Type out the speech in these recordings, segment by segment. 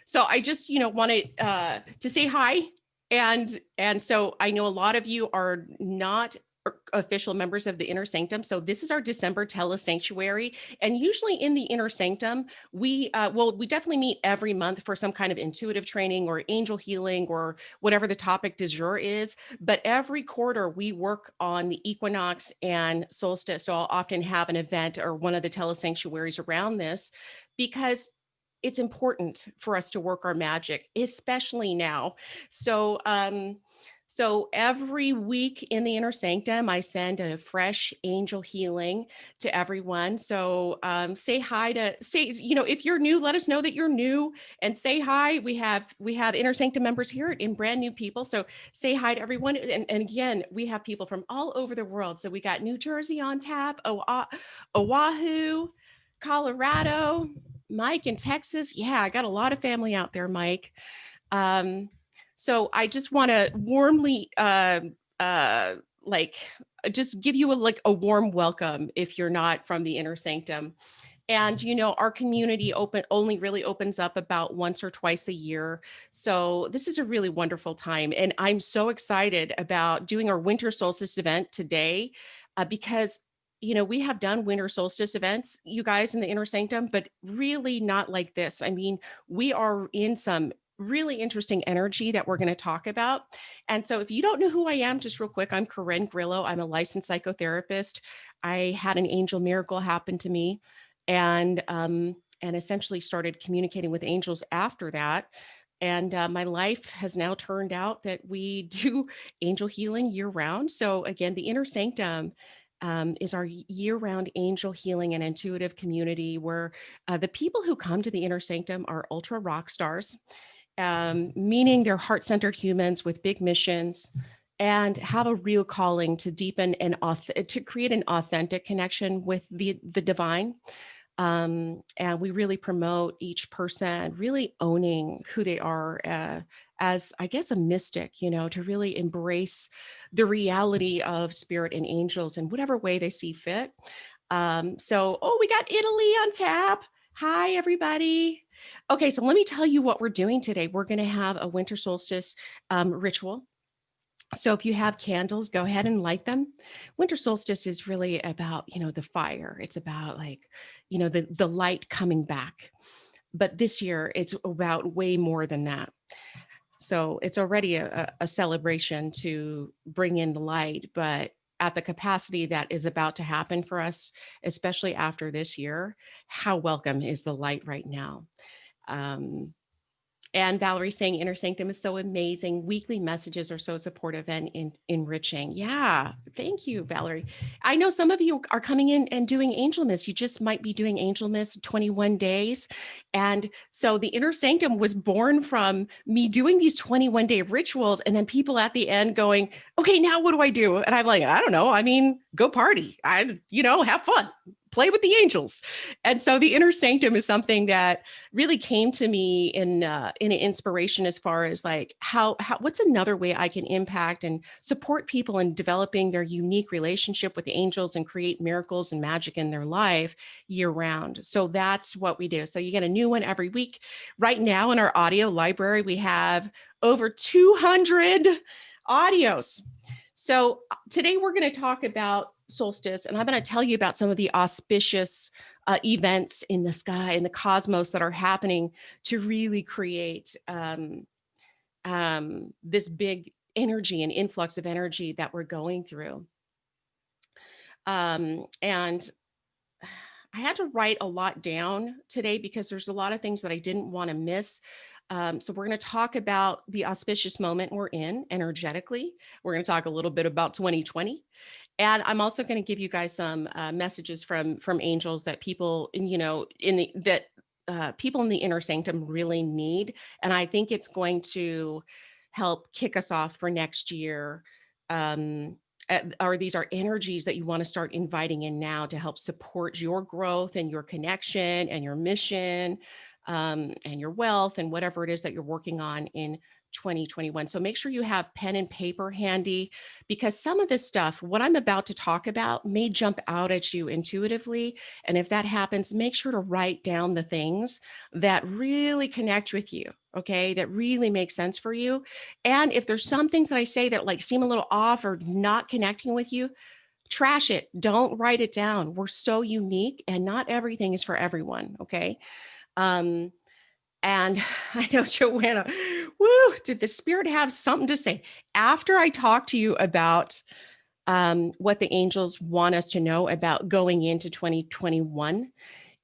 So I just, wanted to say hi. And so I know a lot of you are not official members of the Inner Sanctum. So this is our December telesanctuary. And usually in the Inner Sanctum, we definitely meet every month for some kind of intuitive training or angel healing or whatever the topic du jour is. But every quarter we work on the equinox and solstice. So I'll often have an event or one of the telesanctuaries around this because it's important for us to work our magic, especially now. So, so every week in the Inner Sanctum, I send a fresh angel healing to everyone. So say hi if you're new, let us know that you're new and say hi. We have Inner Sanctum members here and brand new people. So say hi to everyone. And again, we have people from all over the world. So we got New Jersey on tap, Oahu, Colorado, Mike in Texas. Yeah, I got a lot of family out there, Mike. So I just want to warmly, like, just give you a warm welcome if you're not from the Inner Sanctum. And our community only really opens up about once or twice a year. So this is a really wonderful time. And I'm so excited about doing our winter solstice event today because we have done winter solstice events, you guys in the Inner Sanctum, but really not like this. I mean, we are in some really interesting energy that we're going to talk about. And so if you don't know who I am, just real quick, I'm Corinne Grillo. I'm a licensed psychotherapist. I had an angel miracle happen to me and essentially started communicating with angels after that. And my life has now turned out that we do angel healing year round. So again, the Inner Sanctum is our year-round angel healing and intuitive community where the people who come to the Inner Sanctum are ultra rock stars, meaning they're heart-centered humans with big missions and have a real calling to deepen and to create an authentic connection with the divine. And we really promote each person really owning who they are as, I guess, a mystic, to really embrace the reality of spirit and angels in whatever way they see fit. We got Italy on tap. Hi, everybody. Okay, so let me tell you what we're doing today. We're going to have a winter solstice ritual. So if you have candles, go ahead and light them. Winter solstice is really about, the fire. It's about the light coming back. But this year it's about way more than that. So it's already a celebration to bring in the light, but at the capacity that is about to happen for us, especially after this year, how welcome is the light right now? And Valerie saying Inner Sanctum is so amazing. Weekly messages are so supportive and enriching. Yeah, thank you, Valerie. I know some of you are coming in and doing Angel Miss. You just might be doing Angel Miss 21 days. And so the Inner Sanctum was born from me doing these 21-day rituals and then people at the end going, okay, now what do I do? And I'm like, I don't know. I mean, go party. Have fun. Play with the angels. And so the Inner Sanctum is something that really came to me in an inspiration as far as like how what's another way I can impact and support people in developing their unique relationship with the angels and create miracles and magic in their life year round. So that's what we do. So you get a new one every week. Right now in our audio library, we have over 200 audios. So today we're going to talk about solstice, and I'm going to tell you about some of the auspicious events in the sky and the cosmos that are happening to really create this big energy and influx of energy that we're going through. And I had to write a lot down today because there's a lot of things that I didn't want to miss. So we're going to talk about the auspicious moment we're in energetically. We're going to talk a little bit about 2020. And I'm also going to give you guys some messages from angels that people, people in the Inner Sanctum really need. And I think it's going to help kick us off for next year. Or these are energies that you want to start inviting in now to help support your growth and your connection and your mission. and your wealth and whatever it is that you're working on in 2021. So make sure you have pen and paper handy, because some of this stuff, what I'm about to talk about, may jump out at you intuitively. And if that happens, make sure to write down the things that really connect with you. Okay, that really makes sense for you. And if there's some things that I say that like seem a little off or not connecting with you, trash it. Don't write it down. We're so unique and not everything is for everyone. Okay. Um, and I know, Joanna, woo, did the spirit have something to say? After I talk to you about what the angels want us to know about going into 2021,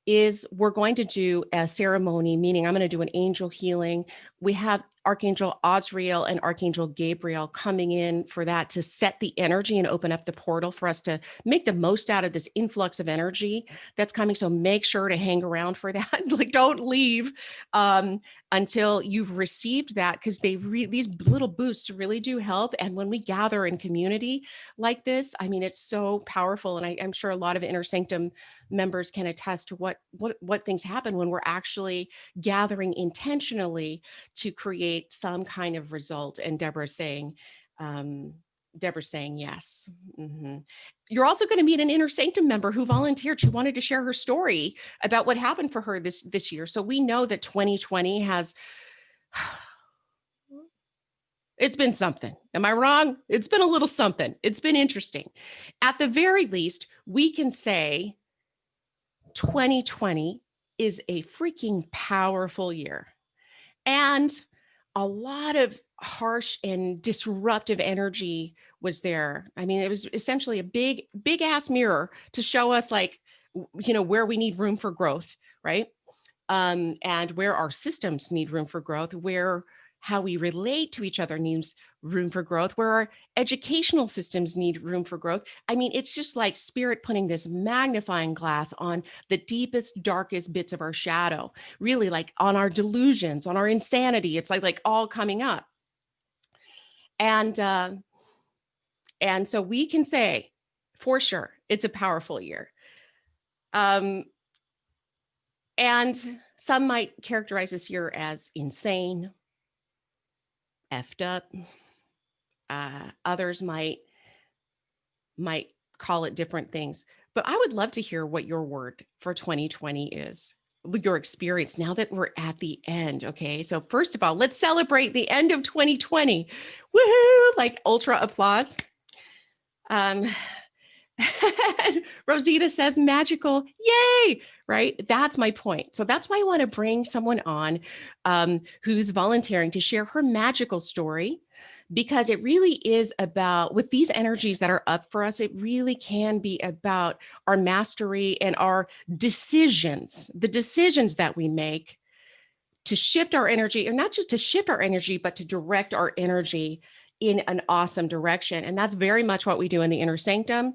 is we're going to do a ceremony, meaning I'm going to do an angel healing. We have Archangel Uriel and Archangel Gabriel coming in for that to set the energy and open up the portal for us to make the most out of this influx of energy that's coming. So make sure to hang around for that. Like, don't leave until you've received that, because these little boosts really do help. And when we gather in community like this, I mean, it's so powerful. And I'm sure a lot of Inner Sanctum members can attest to what things happen when we're actually gathering intentionally to create some kind of result. And Deborah's saying yes. You're also going to meet an Inner Sanctum member who volunteered. She wanted to share her story about what happened for her this year. So we know that 2020 has it's been something. Am I wrong? It's been a little something. It's been interesting. At the very least, we can say 2020 is a freaking powerful year. And a lot of harsh and disruptive energy was there. I mean, it was essentially a big ass mirror to show us, like, where we need room for growth, right? And where our systems need room for growth, where how we relate to each other needs room for growth, where our educational systems need room for growth. I mean, it's just like spirit putting this magnifying glass on the deepest, darkest bits of our shadow, really, like on our delusions, on our insanity. It's like all coming up. And so we can say for sure it's a powerful year. And some might characterize this year as insane, effed up. Others might call it different things. But I would love to hear what your word for 2020 is, your experience now that we're at the end. Okay. So first of all, let's celebrate the end of 2020. Woohoo! Like ultra applause. Rosita says magical. Yay. Right. That's my point. So that's why I want to bring someone on who's volunteering to share her magical story, because it really is about, with these energies that are up for us, it really can be about our mastery and our decisions, the decisions that we make to shift our energy, or not just to shift our energy, but to direct our energy in an awesome direction. And that's very much what we do in the Inner Sanctum.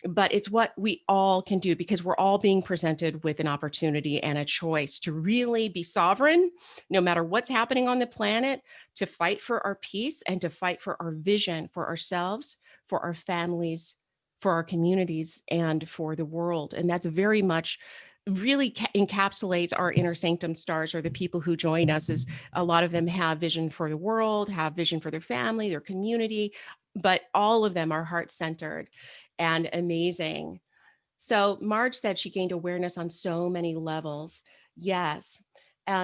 But it's what we all can do, because we're all being presented with an opportunity and a choice to really be sovereign, no matter what's happening on the planet, to fight for our peace and to fight for our vision for ourselves, for our families, for our communities, and for the world. And that's very much really encapsulates our Inner Sanctum stars, or the people who join us. Is a lot of them have vision for the world, have vision for their family, their community, but all of them are heart-centered and amazing. So Marge said she gained awareness on so many levels. Yes.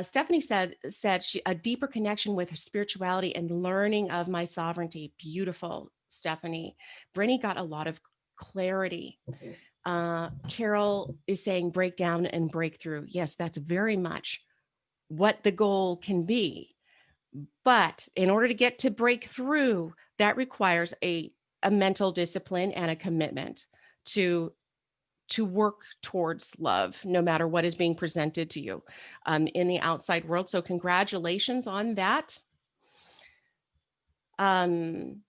Stephanie said she a deeper connection with her spirituality and learning of my sovereignty. Beautiful, Stephanie. Brenny got a lot of clarity. Carol is saying breakdown and breakthrough. Yes, that's very much what the goal can be. But in order to get to breakthrough, that requires a mental discipline and a commitment to work towards love, no matter what is being presented to you in the outside world. So congratulations on that. And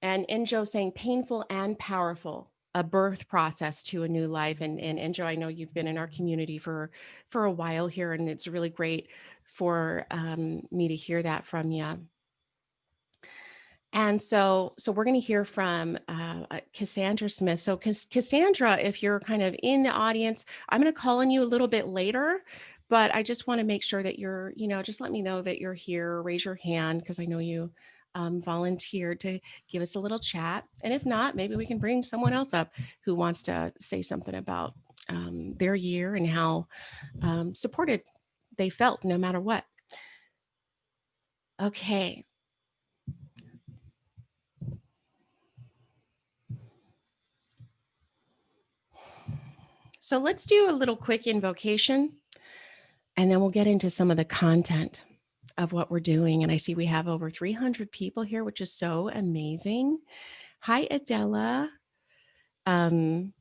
Enjo saying painful and powerful, a birth process to a new life. And Enjo, I know you've been in our community for a while here, and it's really great for me to hear that from you. And so we're going to hear from Cassandra Smith. So Cassandra, if you're kind of in the audience, I'm going to call on you a little bit later, but I just want to make sure that just let me know that you're here, raise your hand, because I know you volunteered to give us a little chat. And if not, maybe we can bring someone else up who wants to say something about their year and how supported they felt no matter what. Okay. So let's do a little quick invocation, and then we'll get into some of the content of what we're doing. And I see we have over 300 people here, which is so amazing. Hi, Adela. From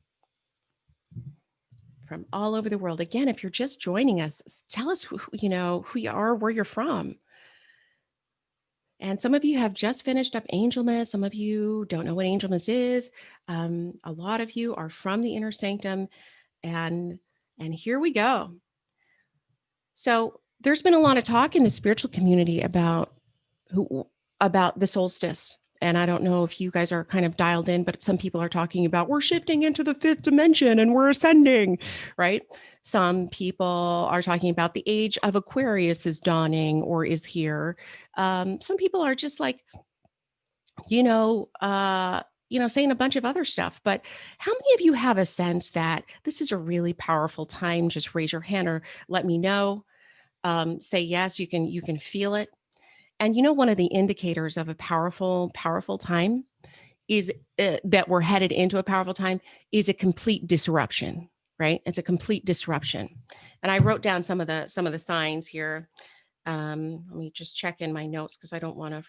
all over the world. Again, if you're just joining us, tell us who you are, where you're from. And some of you have just finished up Angelmas. Some of you don't know what Angelmas is. A lot of you are from the Inner Sanctum, and here we go. So there's been a lot of talk in the spiritual community about the solstice. And I don't know if you guys are kind of dialed in, but some people are talking about we're shifting into the fifth dimension and we're ascending, right? Some people are talking about the age of Aquarius is dawning or is here. Some people are just like, saying a bunch of other stuff. But how many of you have a sense that this is a really powerful time? Just raise your hand or let me know. Say yes, you can feel it. And one of the indicators of a powerful time is that we're headed into a powerful time is a complete disruption, right? It's a complete disruption. And I wrote down some of the signs here. Let me just check in my notes because I don't want to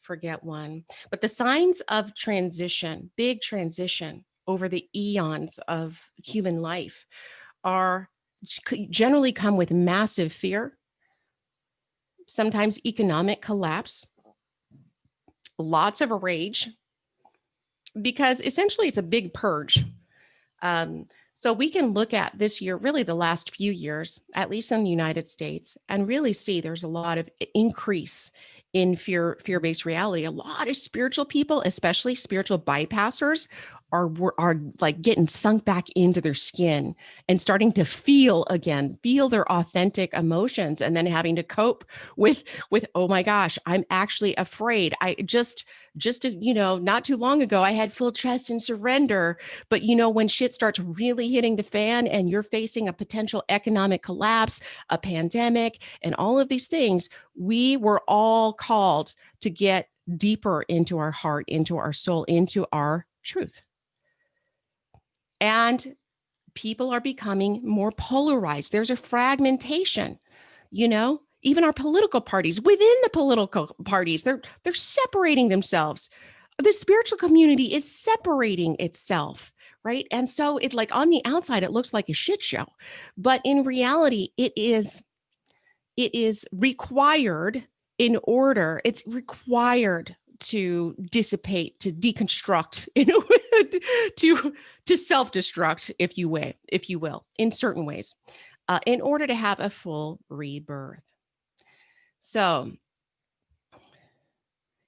forget one. But the signs of transition, big transition over the eons of human life are generally come with massive fear, sometimes economic collapse, lots of rage, because essentially it's a big purge. So we can look at this year, really the last few years, at least in the United States, and really see there's a lot of increase in fear-based reality. A lot of spiritual people, especially spiritual bypassers, are like getting sunk back into their skin and starting to feel their authentic emotions, and then having to cope with oh my gosh, I'm actually afraid. I just not too long ago I had full trust and surrender, but when shit starts really hitting the fan and you're facing a potential economic collapse, a pandemic, and all of these things, we were all called to get deeper into our heart, into our soul, into our truth. And people are becoming more polarized. There's a fragmentation, even our political parties, within the political parties, they're separating themselves. The spiritual community is separating itself, right? And so it, like, on the outside, it looks like a shit show, but in reality, it is required it's required to dissipate, to deconstruct, to self-destruct, if you will, in certain ways, in order to have a full rebirth. So,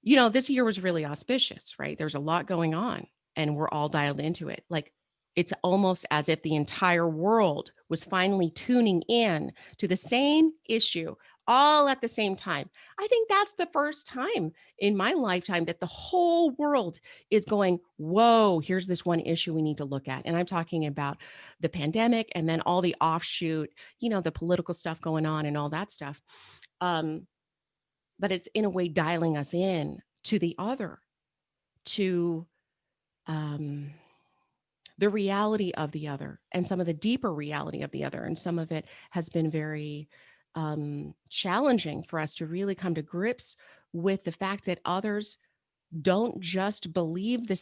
this year was really auspicious, right? There's a lot going on, and we're all dialed into it. Like, it's almost as if the entire world was finally tuning in to the same issue all at the same time. I think that's the first time in my lifetime that the whole world is going, whoa, here's this one issue we need to look at. And I'm talking about the pandemic and then all the offshoot, the political stuff going on and all that stuff. But it's in a way dialing us in to the other, to the reality of the other, and some of the deeper reality of the other. And some of it has been very challenging for us to really come to grips with the fact that others don't just not believe the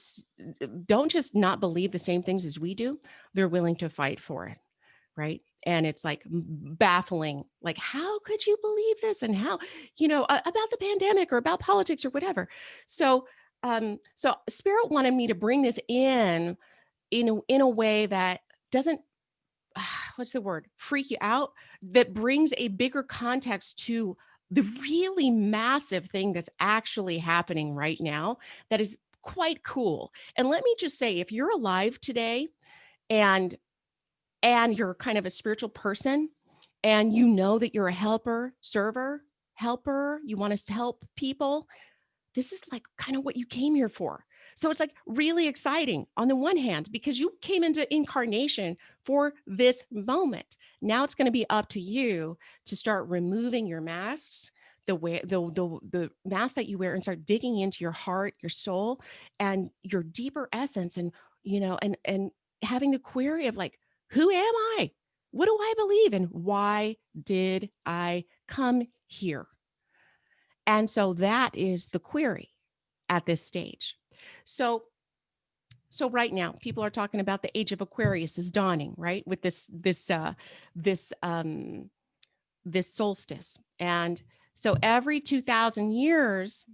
same things as we do. They're willing to fight for it, right? And it's like baffling, like, how could you believe this? And how, about the pandemic or about politics or whatever. So Spirit wanted me to bring this in a way that doesn't, what's the word, freak you out, that brings a bigger context to the really massive thing that's actually happening right now that is quite cool. And let me just say, if you're alive today and you're kind of a spiritual person, and you know that you're a helper, server, helper, you want us to help people, this is like kind of what you came here for. So it's like really exciting on the one hand, because you came into incarnation for this moment. Now it's going to be up to you to start removing your masks, the mask that you wear, and start digging into your heart, your soul, and your deeper essence. And, and having the query of like, who am I? What do I believe? And why did I come here? And so that is the query at this stage. So right now people are talking about the age of Aquarius is dawning, right? With this solstice. And so every 2000 years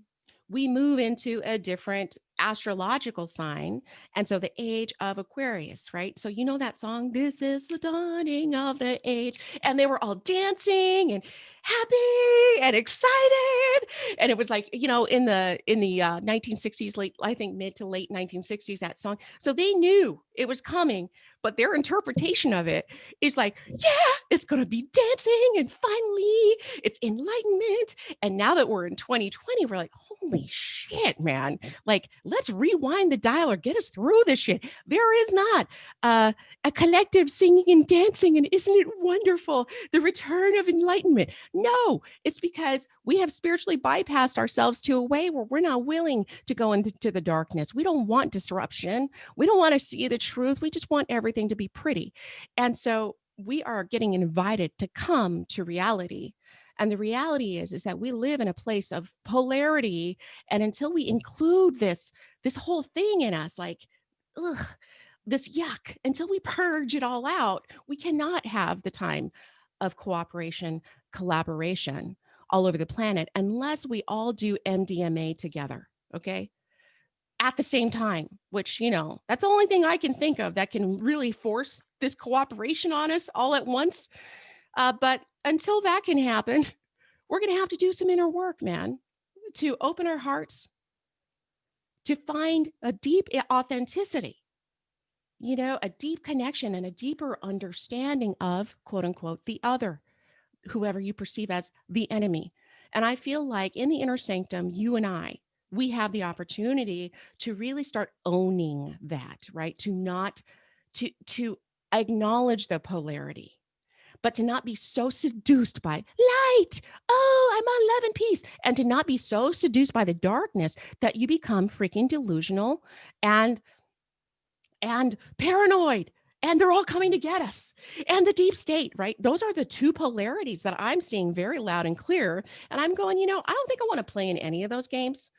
we move into a different astrological sign. And so the age of Aquarius, right? So you know that song, This is the Dawning of the Age. And they were all dancing and happy and excited. And it was like, in the 1960s, late, I think mid to late 1960s, that song. So they knew it was coming, but their interpretation of it is like, yeah, it's going to be dancing. And finally it's enlightenment. And now that we're in 2020, we're like, holy shit, man. Like, let's rewind the dial or get us through this shit. There is not a collective singing and dancing. And isn't it wonderful? The return of enlightenment. No, it's because we have spiritually bypassed ourselves to a way where we're not willing to go into the darkness. We don't want disruption. We don't want to see the truth. We just want everything to be pretty. And so we are getting invited to come to reality. And the reality is that we live in a place of polarity. And until we include this whole thing in us, like, ugh, this yuck, until we purge it all out, we cannot have the time of cooperation, collaboration all over the planet unless we all do MDMA together. Okay. At the same time, which, that's the only thing I can think of that can really force this cooperation on us all at once. But until that can happen, we're going to have to do some inner work, man, to open our hearts, to find a deep authenticity, a deep connection and a deeper understanding of, quote unquote, the other, whoever you perceive as the enemy. And I feel like in the inner sanctum, you and I, we have the opportunity to really start owning that, right? To acknowledge the polarity, but to not be so seduced by light. Oh, I'm on love and peace. And to not be so seduced by the darkness that you become freaking delusional and paranoid. And they're all coming to get us. And the deep state, right? Those are the two polarities that I'm seeing very loud and clear. And I'm going, I don't think I want to play in any of those games.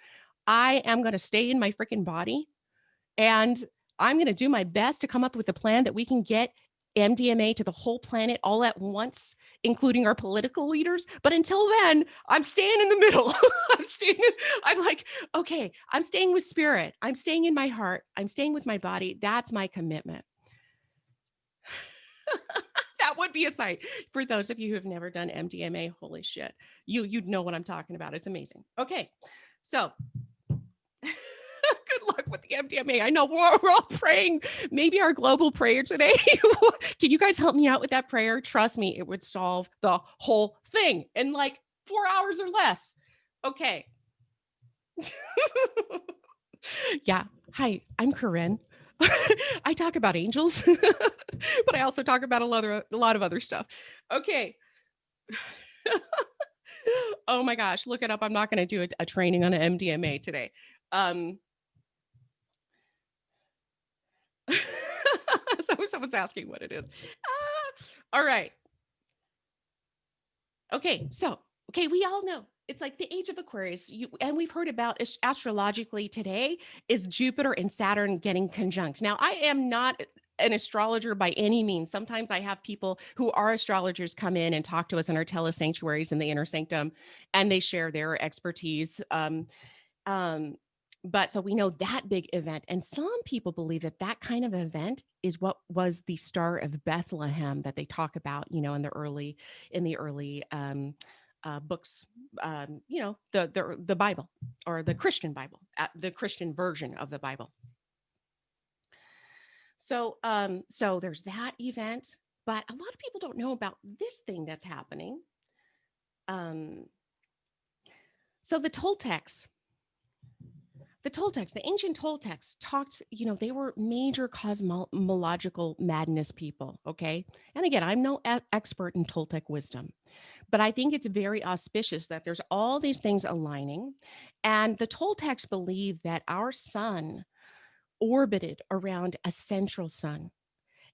I am going to stay in my freaking body. And I'm going to do my best to come up with a plan that we can get MDMA to the whole planet all at once, including our political leaders. But until then, I'm staying in the middle. I'm like, okay, I'm staying with spirit. I'm staying in my heart. I'm staying with my body. That's my commitment. That would be a sight for those of you who have never done MDMA. Holy shit. You'd know what I'm talking about. It's amazing. Okay. So good luck with the MDMA. I know we're all praying. Maybe our global prayer today. Can you guys help me out with that prayer? Trust me, it would solve the whole thing in like 4 hours or less. Okay. Yeah. Hi, I'm Corinne. I talk about angels, but I also talk about a lot of other stuff. Okay. Oh my gosh, look it up. I'm not going to do a training on MDMA today. So someone's asking what it is. All right. Okay. So, we all know it's like the age of Aquarius. And we've heard about astrologically today is Jupiter and Saturn getting conjunct. Now, I am not an astrologer by any means. Sometimes I have people who are astrologers come in and talk to us in our telesanctuaries in the Inner Sanctum, and they share their expertise. But so we know that big event, and some people believe that kind of event is what was the Star of Bethlehem that they talk about, in the early books, the Bible or the Christian Bible, the Christian version of the Bible. So there's that event, But a lot of people don't know about this thing that's happening. So the Toltecs, the ancient Toltecs talked, they were major cosmological madness people. Okay. And again, I'm no expert in Toltec wisdom, but I think it's very auspicious that there's all these things aligning. And the Toltecs believe that our sun orbited around a central sun,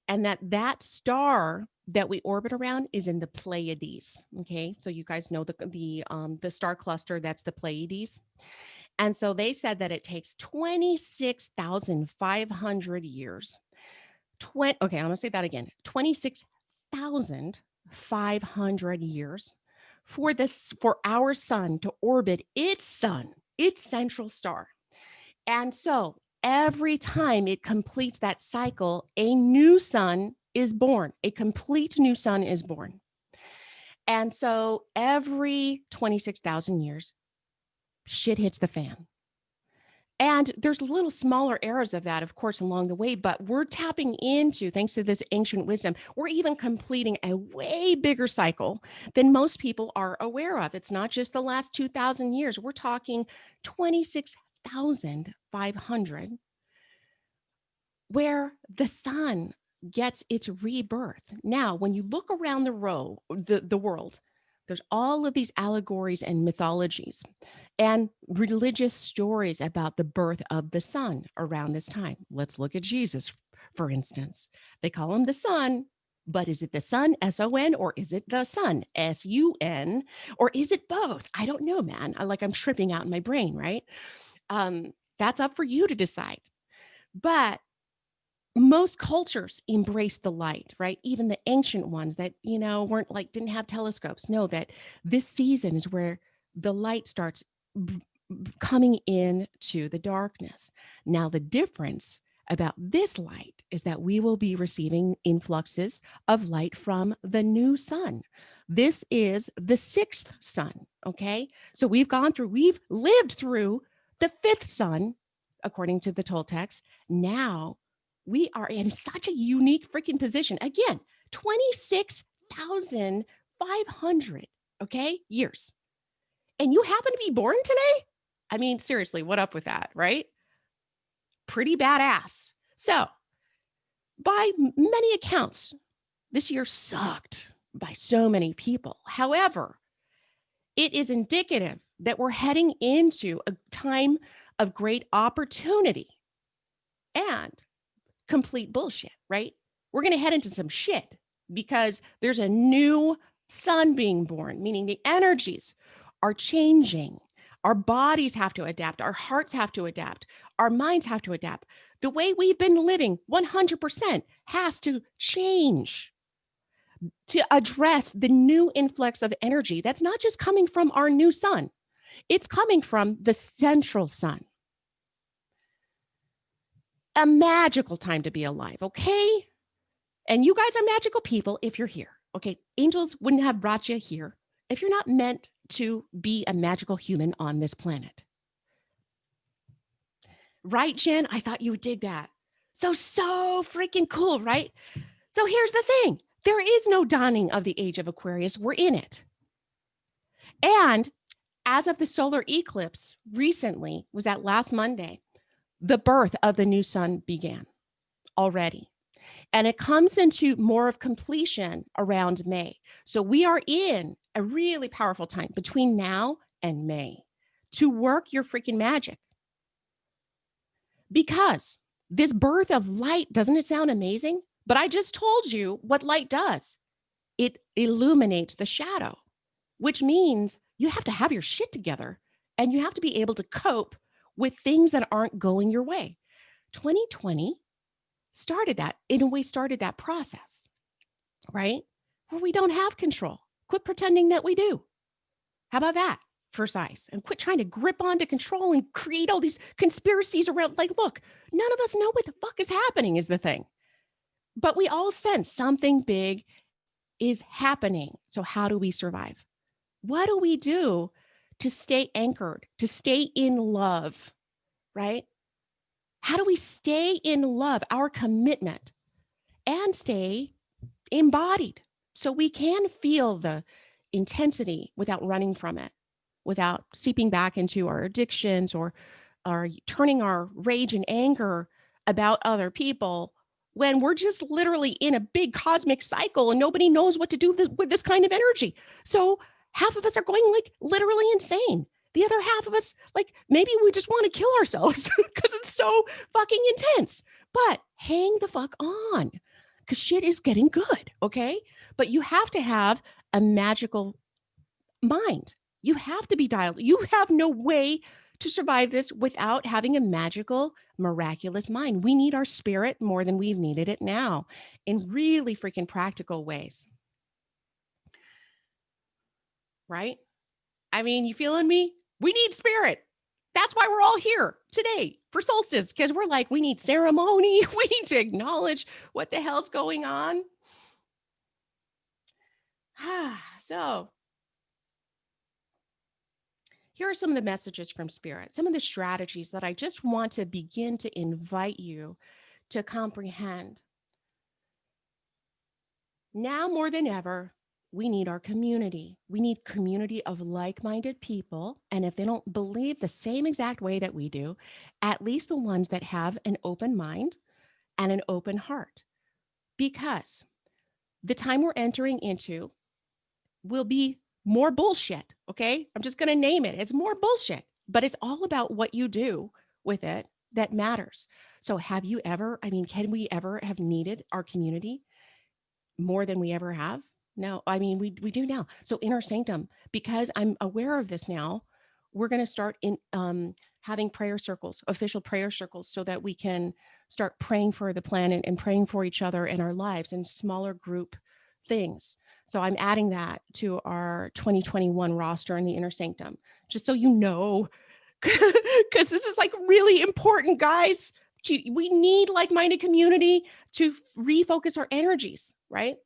and that star that we orbit around is in the Pleiades. Okay. So you guys know the star cluster, that's the Pleiades. And so they said that it takes 26,500 years. Okay, I'm going to say that again. 26,500 years for our sun to orbit its central star. And so every time it completes that cycle, a new sun is born. A complete new sun is born. And so every 26,000 years, shit hits the fan. And there's little smaller eras of that, of course, along the way, but we're tapping into, thanks to this ancient wisdom, we're even completing a way bigger cycle than most people are aware of. It's not just the last 2,000 years. We're talking 26,500, where the sun gets its rebirth. Now, when you look around the world, there's all of these allegories and mythologies and religious stories about the birth of the sun around this time. Let's look at Jesus, for instance. They call him the sun, but is it the sun, S-O-N, or is it the sun, S-U-N, or is it both? I don't know, man. I'm tripping out in my brain, right? That's up for you to decide. But most cultures embrace the light, right? Even the ancient ones that, didn't have telescopes know that this season is where the light starts coming into the darkness. Now, the difference about this light is that we will be receiving influxes of light from the new sun. This is the sixth sun. Okay. So we've lived through the fifth sun, according to the Toltecs. Now, we are in such a unique freaking position. Again, 26,500, okay, years. And you happen to be born today? I mean, seriously, what up with that, right? Pretty badass. So, by many accounts, this year sucked by so many people. However, it is indicative that we're heading into a time of great opportunity and complete bullshit, right? We're going to head into some shit because there's a new sun being born, meaning the energies are changing. Our bodies have to adapt. Our hearts have to adapt. Our minds have to adapt. The way we've been living 100% has to change to address the new influx of energy that's not just coming from our new sun. It's coming from the central sun. A magical time to be alive, okay? And you guys are magical people if you're here, okay? Angels wouldn't have brought you here if you're not meant to be a magical human on this planet. Right, Jen? I thought you would dig that. So freaking cool, right? So here's the thing. There is no dawning of the age of Aquarius. We're in it. And as of the solar eclipse recently, was that last Monday, the birth of the new sun began already. And it comes into more of completion around May. So we are in a really powerful time between now and May to work your freaking magic. Because this birth of light, doesn't it sound amazing? But I just told you what light does. It illuminates the shadow, which means you have to have your shit together and you have to be able to cope with things that aren't going your way. 2020 started that process, right? Where we don't have control. Quit pretending that we do. How about that for size? And quit trying to grip onto control and create all these conspiracies around. Look, none of us know what the fuck is happening is the thing. But we all sense something big is happening. So how do we survive? What do we do to stay anchored, to stay in love, right? How do we stay in love, our commitment, and stay embodied. So we can feel the intensity without running from it, without seeping back into our addictions or turning our rage and anger about other people when we're just literally in a big cosmic cycle and nobody knows what to do with this kind of energy. So half of us are going like literally insane. The other half of us, like maybe we just want to kill ourselves because it's so fucking intense. But hang the fuck on because shit is getting good. Okay. But you have to have a magical mind. You have to be dialed. You have no way to survive this without having a magical, miraculous mind. We need our spirit more than we've needed it now in really freaking practical ways. Right? I mean, you feeling me? We need spirit. That's why we're all here today for solstice, because we're like, we need ceremony. We need to acknowledge what the hell's going on. So, here are some of the messages from spirit, some of the strategies that I just want to begin to invite you to comprehend. Now more than ever, we need our community. We need community of like-minded people. And if they don't believe the same exact way that we do, at least the ones that have an open mind and an open heart. Because the time we're entering into will be more bullshit. Okay. I'm just going to name it. It's more bullshit, but it's all about what you do with it that matters. So have you ever, can we ever have needed our community more than we ever have? No, we do now. So Inner Sanctum, because I'm aware of this now, we're going to start in having prayer circles, official prayer circles, so that we can start praying for the planet and praying for each other in our lives in smaller group things. So I'm adding that to our 2021 roster in the Inner Sanctum, just so you know, because this is like really important, guys. We need like-minded community to refocus our energies, right?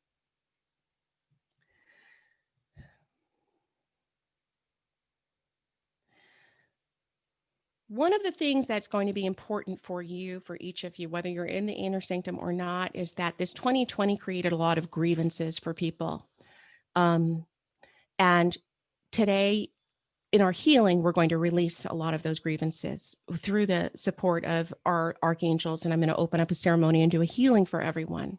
One of the things that's going to be important for you, for each of you, whether you're in the Inner Sanctum or not, is that this 2020 created a lot of grievances for people. And today, in our healing, we're going to release a lot of those grievances through the support of our archangels. And I'm going to open up a ceremony and do a healing for everyone.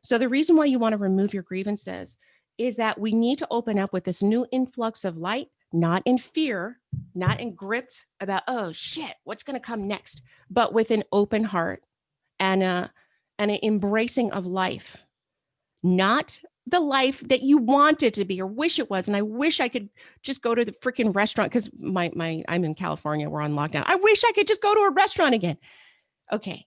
So the reason why you want to remove your grievances is that we need to open up with this new influx of light, not in fear, not in gripped about, oh shit, what's going to come next, but with an open heart and an embracing of life, not the life that you want it to be or wish it was. And I wish I could just go to the freaking restaurant because I'm in California, we're on lockdown. I wish I could just go to a restaurant again. Okay.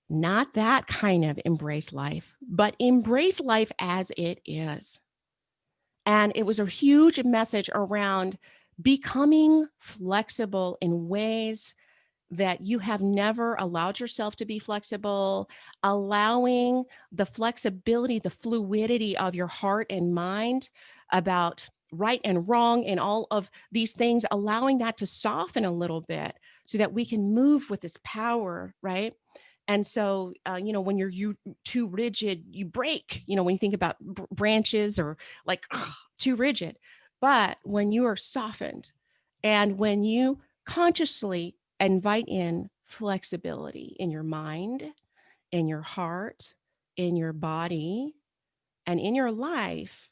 Not that kind of embrace life, but embrace life as it is. And it was a huge message around becoming flexible in ways that you have never allowed yourself to be flexible, allowing the flexibility, the fluidity of your heart and mind about right and wrong and all of these things, allowing that to soften a little bit so that we can move with this power, right? And so, when you're too rigid, you break, when you think about branches or like too rigid. But when you are softened and when you consciously invite in flexibility in your mind, in your heart, in your body, and in your life,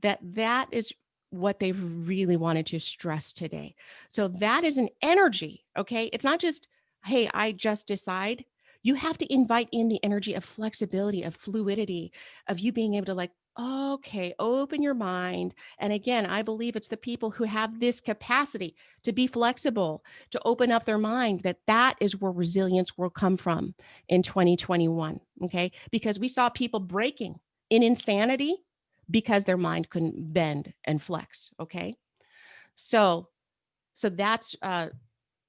that is what they really wanted to stress today. So that is an energy, okay? It's not just, hey, I just decide. You have to invite in the energy of flexibility, of fluidity, of you being able to like, okay, open your mind. And again, I believe it's the people who have this capacity to be flexible, to open up their mind, that is where resilience will come from in 2021, okay? Because we saw people breaking in insanity because their mind couldn't bend and flex, okay? So that's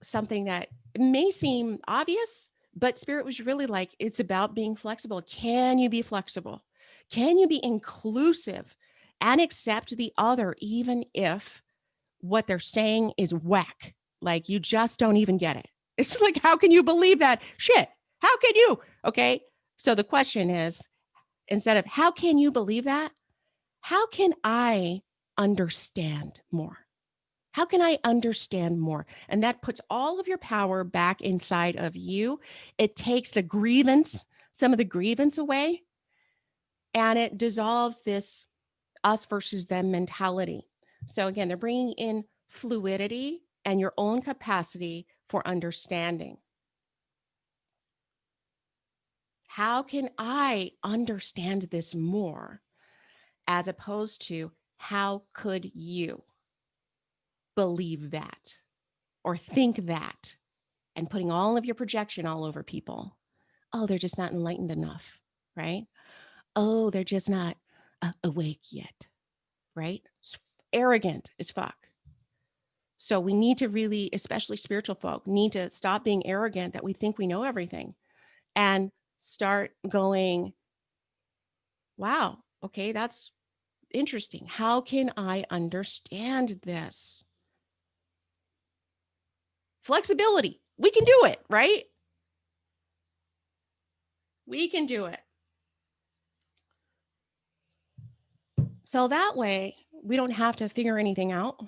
something that may seem obvious, but Spirit was really like, it's about being flexible. Can you be flexible? Can you be inclusive and accept the other, even if what they're saying is whack? Like you just don't even get it. It's like, how can you believe that shit? How can you? Okay. So the question is instead of how can you believe that? How can I understand more? How can I understand more? And that puts all of your power back inside of you. It takes the grievance, some of the grievance away, and it dissolves this us versus them mentality. So again, they're bringing in fluidity and your own capacity for understanding. How can I understand this more? As opposed to, how could you believe that or think that? And putting all of your projection all over people. Oh, they're just not enlightened enough, right? Oh, they're just not awake yet, right? It's arrogant as fuck. So we need to really, especially spiritual folk, need to stop being arrogant that we think we know everything and start going, wow, okay, that's interesting. How can I understand this? Flexibility. We can do it, right? We can do it. So that way, we don't have to figure anything out.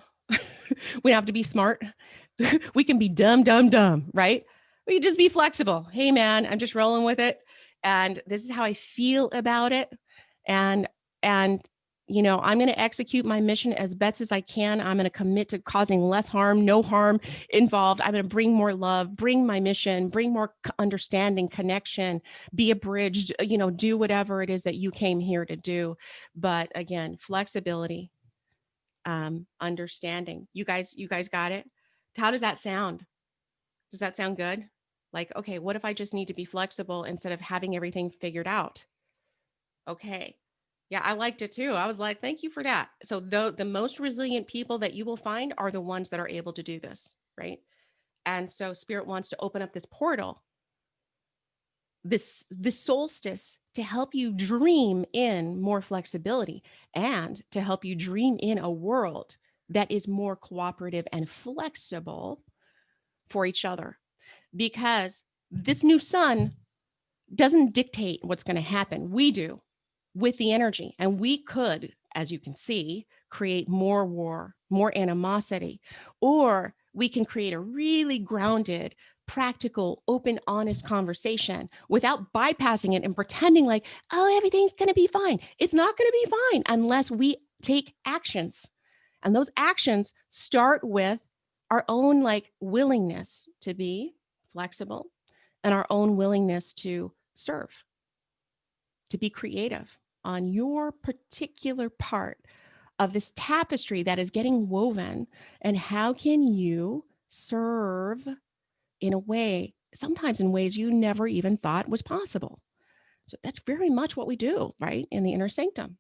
We don't have to be smart. We can be dumb, right? We can just be flexible. Hey, man, I'm just rolling with it. And this is how I feel about it. And, I'm going to execute my mission as best as I can. I'm going to commit to causing less harm, no harm involved. I'm going to bring more love, bring my mission, bring more understanding, connection, be a bridge, do whatever it is that you came here to do. But again, flexibility, understanding. You guys got it? How does that sound? Does that sound good? Like, okay, what if I just need to be flexible instead of having everything figured out? Okay. Yeah, I liked it too. I was like, thank you for that. So the most resilient people that you will find are the ones that are able to do this, right? And so Spirit wants to open up this portal, this solstice, to help you dream in more flexibility and to help you dream in a world that is more cooperative and flexible for each other. Because this new sun doesn't dictate what's going to happen. We do with the energy. And we could, as you can see, create more war, more animosity, or we can create a really grounded, practical, open, honest conversation without bypassing it and pretending like, oh, everything's going to be fine. It's not going to be fine unless we take actions. And those actions start with our own willingness to be flexible and our own willingness to serve, to be creative on your particular part of this tapestry that is getting woven. And how can you serve in a way, sometimes in ways you never even thought was possible? So that's very much what we do, right? In the Inner Sanctum.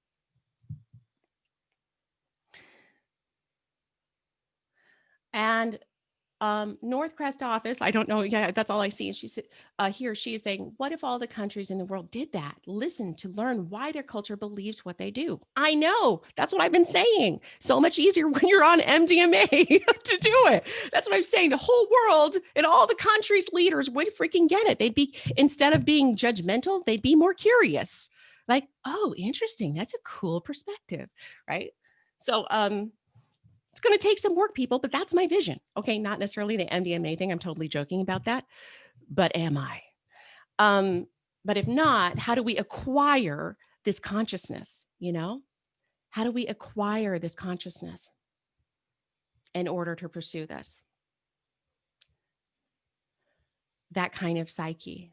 And Northcrest office, I don't know. Yeah, that's all I see. She said here, she is saying, what if all the countries in the world did that? Listen to learn why their culture believes what they do. I know. That's what I've been saying. So much easier when you're on MDMA to do it. That's what I'm saying. The whole world and all the countries' leaders would freaking get it. They'd be, instead of being judgmental, they'd be more curious. Like, oh, interesting. That's a cool perspective, right? So, it's going to take some work, people, but that's my vision. Okay, not necessarily the MDMA thing. I'm totally joking about that. But am I? But if not, how do we acquire this consciousness? How do we acquire this consciousness in order to pursue this? That kind of psyche.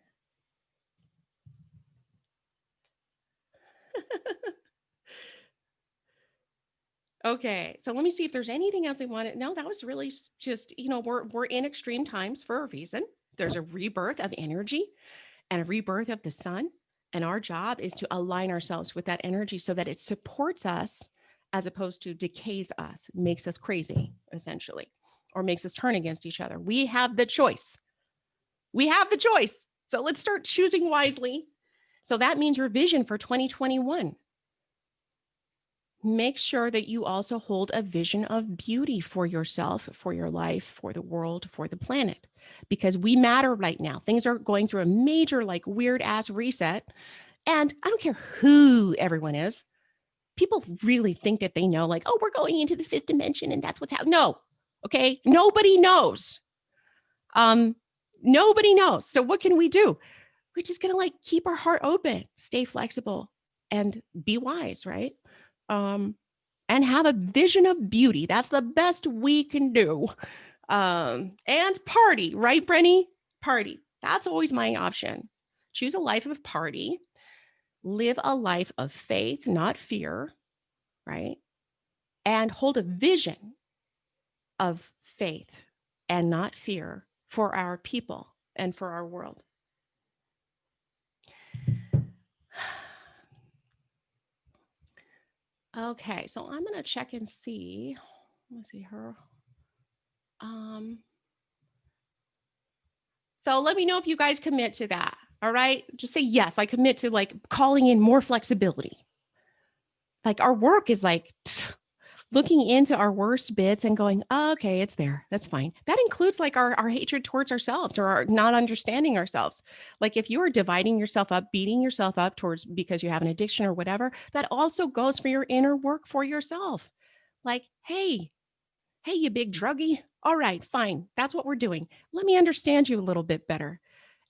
Okay, so let me see if there's anything else they wanted. No, that was really just, we're in extreme times for a reason. There's a rebirth of energy and a rebirth of the sun. And our job is to align ourselves with that energy so that it supports us as opposed to decays us, makes us crazy, essentially, or makes us turn against each other. We have the choice. We have the choice. So let's start choosing wisely. So that means your vision for 2021. Make sure that you also hold a vision of beauty for yourself, for your life, for the world, for the planet, because we matter right now. Things are going through a major, weird ass reset. And I don't care who everyone is. People really think that they know, like, oh, we're going into the fifth dimension and that's what's happening. No, okay. Nobody knows. Nobody knows. So what can we do? We're just gonna like keep our heart open, stay flexible, and be wise, right? And have a vision of beauty. That's the best we can do. And party, right, Brenny? Party. That's always my option. Choose a life of party. Live a life of faith, not fear, right? And hold a vision of faith and not fear for our people and for our world. Okay, so I'm going to check and see. Let's see her. So let me know if you guys commit to that. All right, just say yes. I commit to like calling in more flexibility. Like our work is like looking into our worst bits and going, oh, okay, it's there. That's fine. That includes like our hatred towards ourselves or our not understanding ourselves. Like if you are dividing yourself up, beating yourself up towards because you have an addiction or whatever, that also goes for your inner work for yourself. Like, hey, you big druggie. All right, fine. That's what we're doing. Let me understand you a little bit better.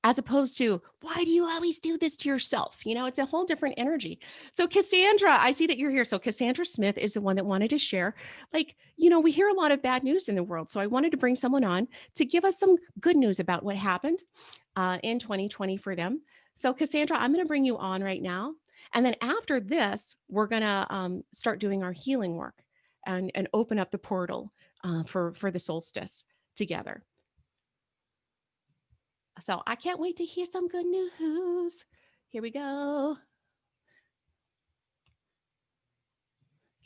As opposed to, why do you always do this to yourself? You know, it's a whole different energy. So Cassandra, I see that you're here. So Cassandra Smith is the one that wanted to share. Like, you know, we hear a lot of bad news in the world. So I wanted to bring someone on to give us some good news about what happened in 2020 for them. So Cassandra, I'm going to bring you on right now. And then after this, we're going to start doing our healing work and open up the portal for the solstice together. So I can't wait to hear some good news. Here we go.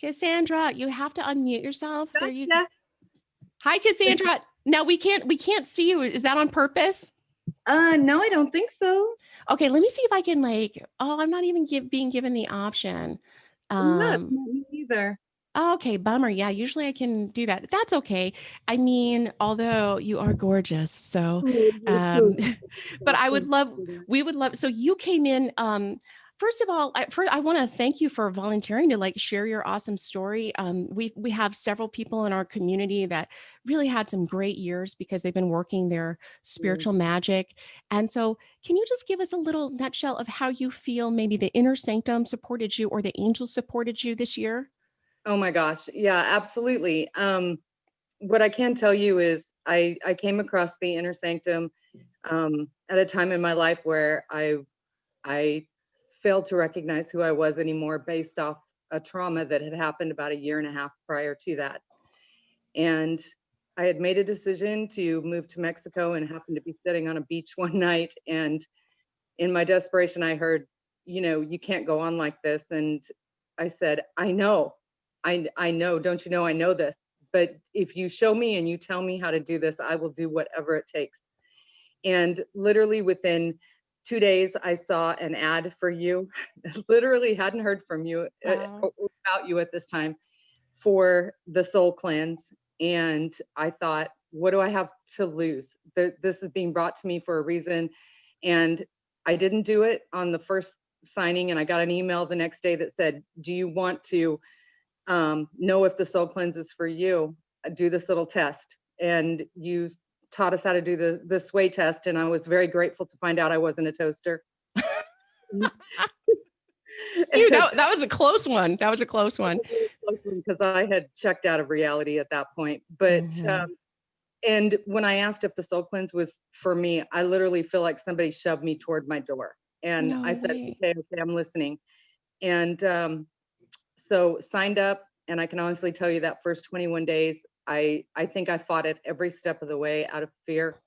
Cassandra, you have to unmute yourself. There you go. Hi, Cassandra. Now we can't see you. Is that on purpose? No, I don't think so. Okay, let me see if I can like, oh, I'm not even being given the option. Not me either. Okay, bummer. Yeah, usually I can do that. That's okay. I mean, although you are gorgeous, so but we would love, so you came in first of all, I want to thank you for volunteering to like share your awesome story. We have several people in our community that really had some great years because they've been working their spiritual magic. And so, can you just give us a little nutshell of how you feel maybe the Inner Sanctum supported you or the angels supported you this year? Oh my gosh. Yeah, absolutely. What I can tell you is I came across the Inner Sanctum at a time in my life where I failed to recognize who I was anymore based off a trauma that had happened about a year and a half prior to that. And I had made a decision to move to Mexico and happened to be sitting on a beach one night. And in my desperation, I heard, you know, you can't go on like this. And I said, I know, don't you know, I know this, but if you show me and you tell me how to do this, I will do whatever it takes. And literally within 2 days, I saw an ad for you. Literally hadn't heard from you about you at this time for the soul cleanse. And I thought, what do I have to lose? This is being brought to me for a reason. And I didn't do it on the first signing. And I got an email the next day that said, do you want to know if the soul cleanse is for you? Do this little test. And you taught us how to do the sway test. And I was very grateful to find out I wasn't a toaster. Ew, that was a close one. That was a close one. Because I had checked out of reality at that point. But and when I asked if the soul cleanse was for me, I literally feel like somebody shoved me toward my door. And I said, okay, I'm listening. And so signed up. And I can honestly tell you that first 21 days, I think I fought it every step of the way out of fear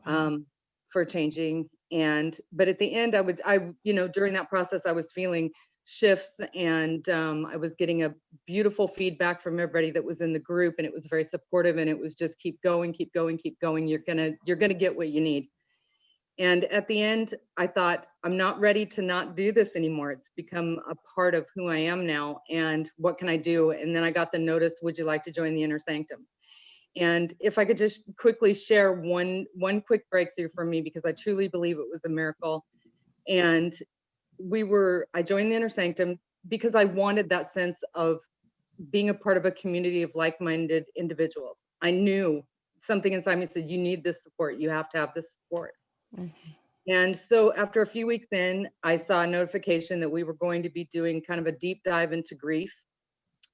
for changing. But at the end, during that process, I was feeling shifts and I was getting a beautiful feedback from everybody that was in the group, and it was very supportive, and it was just keep going, keep going, keep going. You're gonna get what you need. And at the end, I thought, I'm not ready to not do this anymore. It's become a part of who I am now. And what can I do? And then I got the notice, would you like to join the Inner Sanctum? And if I could just quickly share one quick breakthrough for me, because I truly believe it was a miracle. And I joined the Inner Sanctum because I wanted that sense of being a part of a community of like-minded individuals. I knew something inside me said, you need this support. You have to have this support. Mm-hmm. And so after a few weeks in, I saw a notification that we were going to be doing kind of a deep dive into grief.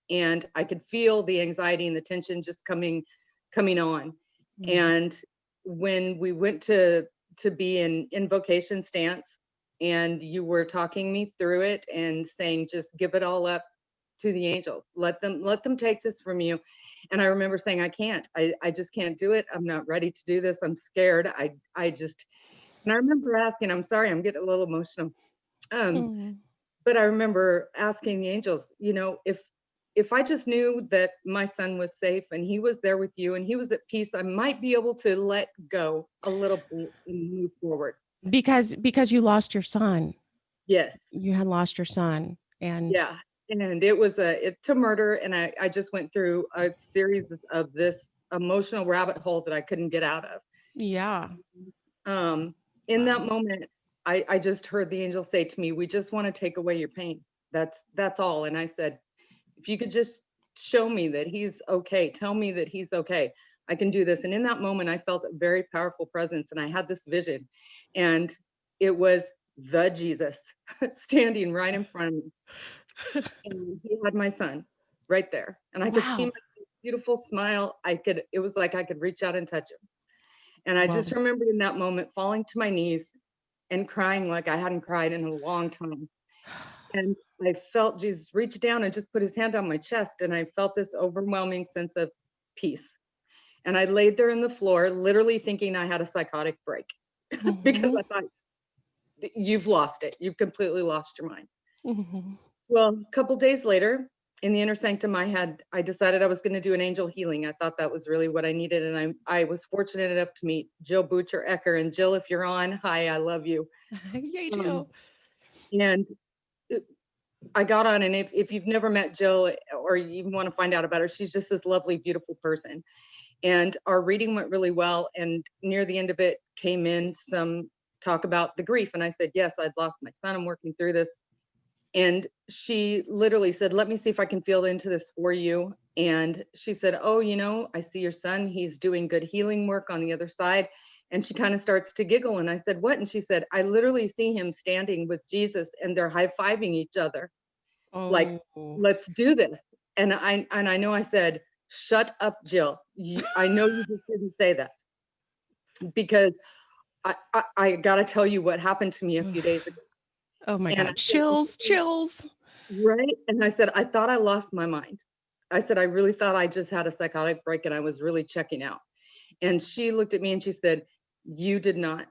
And I could feel the anxiety and the tension just coming on. Mm-hmm. And when we went to be in invocation stance, and you were talking me through it and saying, just give it all up to the angels. Let them take this from you. And I remember saying, I just can't do it. I'm not ready to do this. I'm scared. And I remember asking, I'm sorry, I'm getting a little emotional. Mm-hmm. But I remember asking the angels, if I just knew that my son was safe and he was there with you and he was at peace, I might be able to let go a little bit and move forward. Because you lost your son. Yes. You had lost your son. And yeah. And it was to murder. And I just went through a series of this emotional rabbit hole that I couldn't get out of. yeah. In Wow. that moment, I just heard the angel say to me, we just want to take away your pain. That's all. And I said, if you could just show me that he's okay, tell me that he's okay, I can do this. And in that moment, I felt a very powerful presence, and I had this vision, and it was the Jesus standing right in front of me. And he had my son right there. And I could see my beautiful smile. It was like I could reach out and touch him. And I just remember in that moment falling to my knees and crying like I hadn't cried in a long time. And I felt Jesus reach down and just put his hand on my chest. And I felt this overwhelming sense of peace. And I laid there on the floor, literally thinking I had a psychotic break Mm-hmm. because I thought, you've lost it. You've completely lost your mind. Mm-hmm. Well, a couple days later, in the Inner Sanctum, I decided I was going to do an angel healing. I thought that was really what I needed. And I was fortunate enough to meet Jill Butcher-Ecker. And Jill, if you're on, hi, I love you. Yay, Jill. And I got on, and if you've never met Jill or you even want to find out about her, she's just this lovely, beautiful person. And our reading went really well. And near the end of it came in some talk about the grief. And I said, yes, I'd lost my son. I'm working through this. And she literally said, let me see if I can feel into this for you. And she said, oh, I see your son. He's doing good healing work on the other side. And she kind of starts to giggle. And I said, what? And she said, I literally see him standing with Jesus and they're high-fiving each other. Like, let's do this. And I know I said, shut up, Jill. I know you just didn't say that, because I got to tell you what happened to me a few days ago. Oh my God. Chills. Right. And I said, I thought I lost my mind. I said, I really thought I just had a psychotic break and I was really checking out. And she looked at me and she said, you did not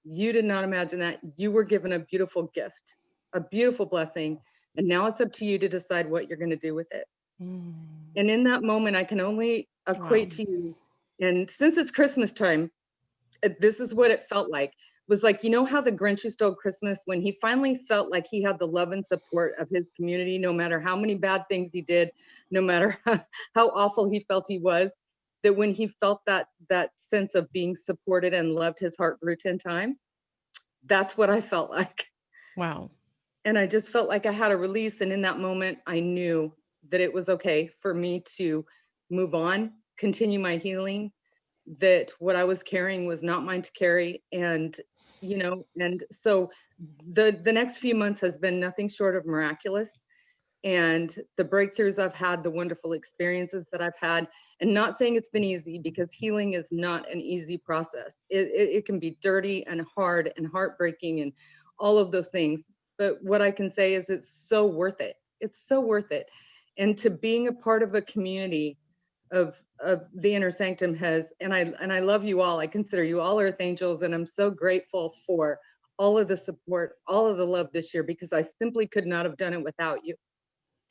imagine that. You were given a beautiful gift, a beautiful blessing. And now it's up to you to decide what you're going to do with it. Mm. And in that moment, I can only equate to you. And since it's Christmas time, this is what it felt like. It was like, how the Grinch who stole Christmas, when he finally felt like he had the love and support of his community, no matter how many bad things he did, no matter how awful he felt he was, that when he felt that sense of being supported and loved, his heart grew 10 times. That's what I felt like. Wow. And I just felt like I had a release. And in that moment, I knew that it was okay for me to move on, continue my healing, that what I was carrying was not mine to carry. And, and so the next few months has been nothing short of miraculous. And the breakthroughs I've had, the wonderful experiences that I've had, and not saying it's been easy, because healing is not an easy process. It can be dirty and hard and heartbreaking and all of those things. But what I can say is it's so worth it. It's so worth it. And to being a part of a community of the Inner Sanctum and I love you all. I consider you all earth angels, and I'm so grateful for all of the support, all of the love this year, because I simply could not have done it without you.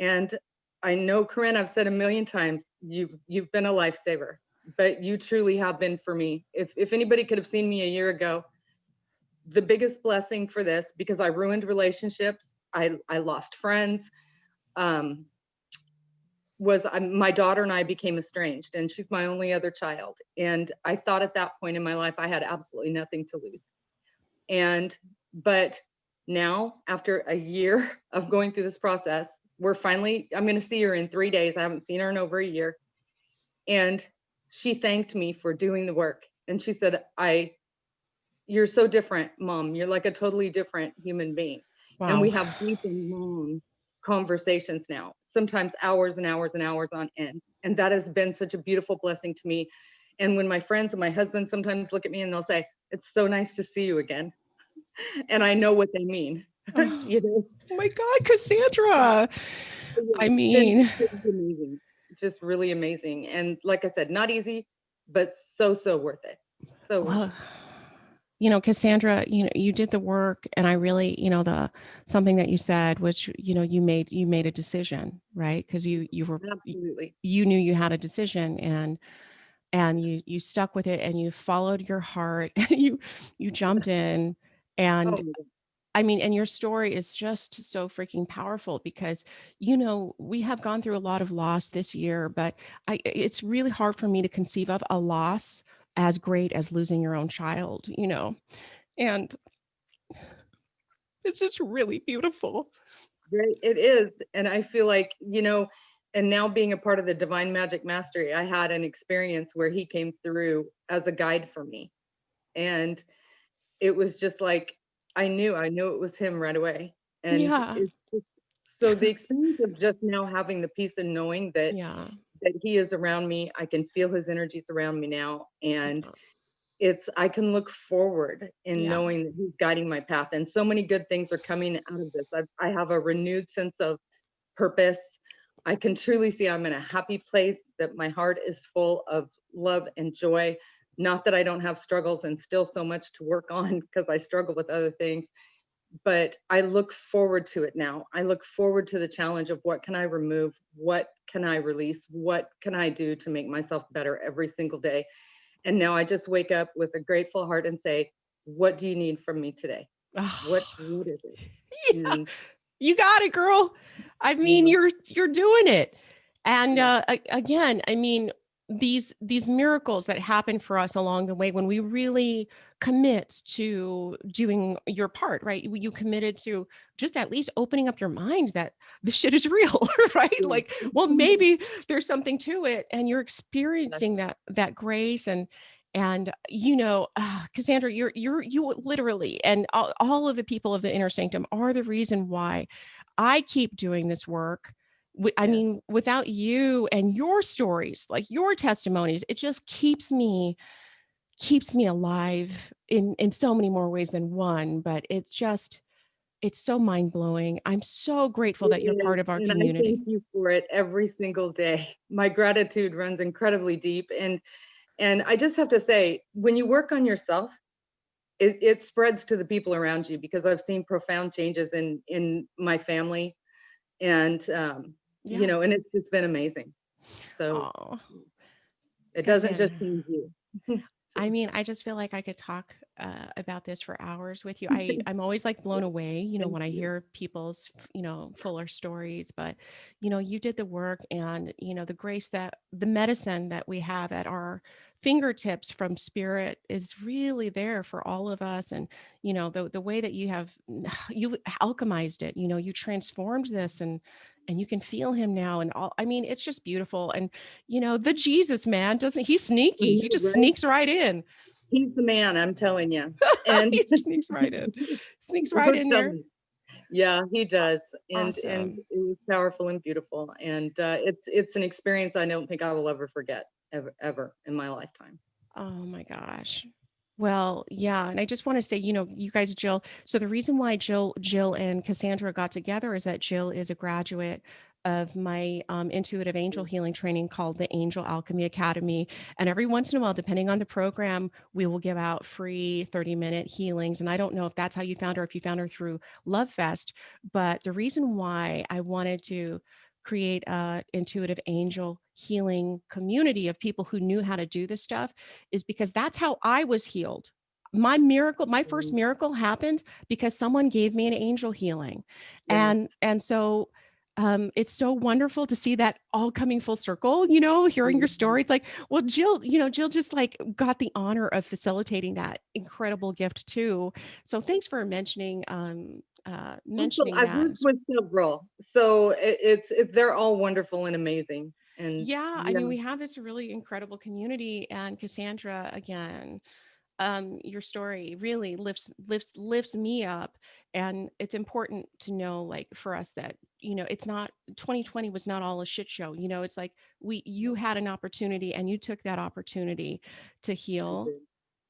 And I know, Corinne, I've said a million times, you've been a lifesaver, but you truly have been for me. If anybody could have seen me a year ago, the biggest blessing for this, because I ruined relationships, I lost friends, was my daughter and I became estranged, and she's my only other child. And I thought at that point in my life, I had absolutely nothing to lose. But Now, after a year of going through this process, I'm going to see her in 3 days. I haven't seen her in over a year. And she thanked me for doing the work. And she said, you're so different, Mom. You're like a totally different human being. And we Wow. have deep and long conversations now, sometimes hours and hours and hours on end. And that has been such a beautiful blessing to me. And when my friends and my husband sometimes look at me and they'll say, it's so nice to see you again. And I know what they mean. Oh, You know, oh my God, Cassandra. I it's been mean, amazing, just really amazing. And like I said, not easy, but so, so worth it. So worth well, it. Cassandra, you did the work, and I really, the something that you said was, you made a decision, right? Because Absolutely. you knew you had a decision, and you stuck with it, and you followed your heart, and you jumped in, Oh and my God. I mean, and your story is just so freaking powerful because, we have gone through a lot of loss this year, but it's really hard for me to conceive of a loss as great as losing your own child. And it's just really beautiful. Right, it is. And I feel like, and now being a part of the Divine Magic Mastery, I had an experience where he came through as a guide for me. And it was just like, I knew it was him right away. And Yeah. so the experience of just now having the peace and knowing that Yeah. he is around me, I can feel his energies around me now. And Yeah. I can look forward in Yeah. knowing that he's guiding my path. And so many good things are coming out of this. I have a renewed sense of purpose. I can truly see I'm in a happy place, that my heart is full of love and joy. Not that I don't have struggles and still so much to work on, because I struggle with other things, but I look forward to it now. I look forward to the challenge of what can I remove? What can I release? What can I do to make myself better every single day? And now I just wake up with a grateful heart and say, what do you need from me today? What is it? Yeah. And You got it, girl. I mean, yeah, you're doing it. And yeah, again, I mean, these miracles that happen for us along the way when we really commit to doing your part, right? You committed to just at least opening up your mind that the shit is real, right? yeah. Like, well, maybe there's something to it, and you're Yeah. experiencing that grace and Cassandra, you literally, and all of the people of the Inner Sanctum are the reason why I keep doing this work. I Yeah. mean, without you and your stories, like your testimonies, it just keeps me alive in so many more ways than one. But it's so mind blowing. I'm so grateful It that you're is, part of our and I thank community. you for it every single day. My gratitude runs incredibly deep, and I just have to say, when you work on yourself, it spreads to the people around you, because I've seen profound changes in my family, and Yeah. and it's just been amazing. So Oh, it doesn't just Cassandra. change you. So, I mean, I just feel like I could talk about this for hours with you. I'm always like blown away, thank when I you. hear people's, fuller stories. But you did the work, and the grace, that the medicine that we have at our fingertips from spirit is really there for all of us. And the way that you have you alchemized it, you transformed this, and you can feel him now, and all. I mean, it's just beautiful. And the Jesus man, doesn't he's I sneaky. He know, just right? sneaks right in. He's the man, I'm telling you. And He sneaks right in. Sneaks right I'm in there. telling you. Yeah, he does. And Awesome. it was powerful and beautiful. And it's an experience I don't think I will ever forget, ever in my lifetime. Oh my gosh. Well, yeah, and I just want to say, you guys, Jill. So the reason why Jill and Cassandra got together is that Jill is a graduate of my intuitive angel healing training called the Angel Alchemy Academy. And every once in a while, depending on the program, we will give out free 30-minute healings. And I don't know if that's how you found her, if you found her through Love Fest, but the reason why I wanted to create a intuitive angel healing community of people who knew how to do this stuff is because that's how I was healed. My first Mm, miracle happened because someone gave me an angel healing. yes. And so it's so wonderful to see that all coming full circle, hearing your Mhm. story. It's like, well, Jill just like got the honor of facilitating that incredible gift too. So thanks for mentioning Also, mentioning I've that. worked with several, so they're all wonderful and amazing. And Yeah, I yeah, mean, we have this really incredible community, and Cassandra, again, your story really lifts me up. And it's important to know, like, for us that, it's not, 2020 was not all a shit show. It's like you had an opportunity and you took that opportunity to I heal did.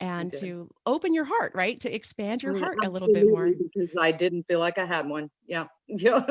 I and did. to open your heart, right? To expand your heart a little bit Absolutely, more. because I didn't feel like I had one. Yeah. Yeah.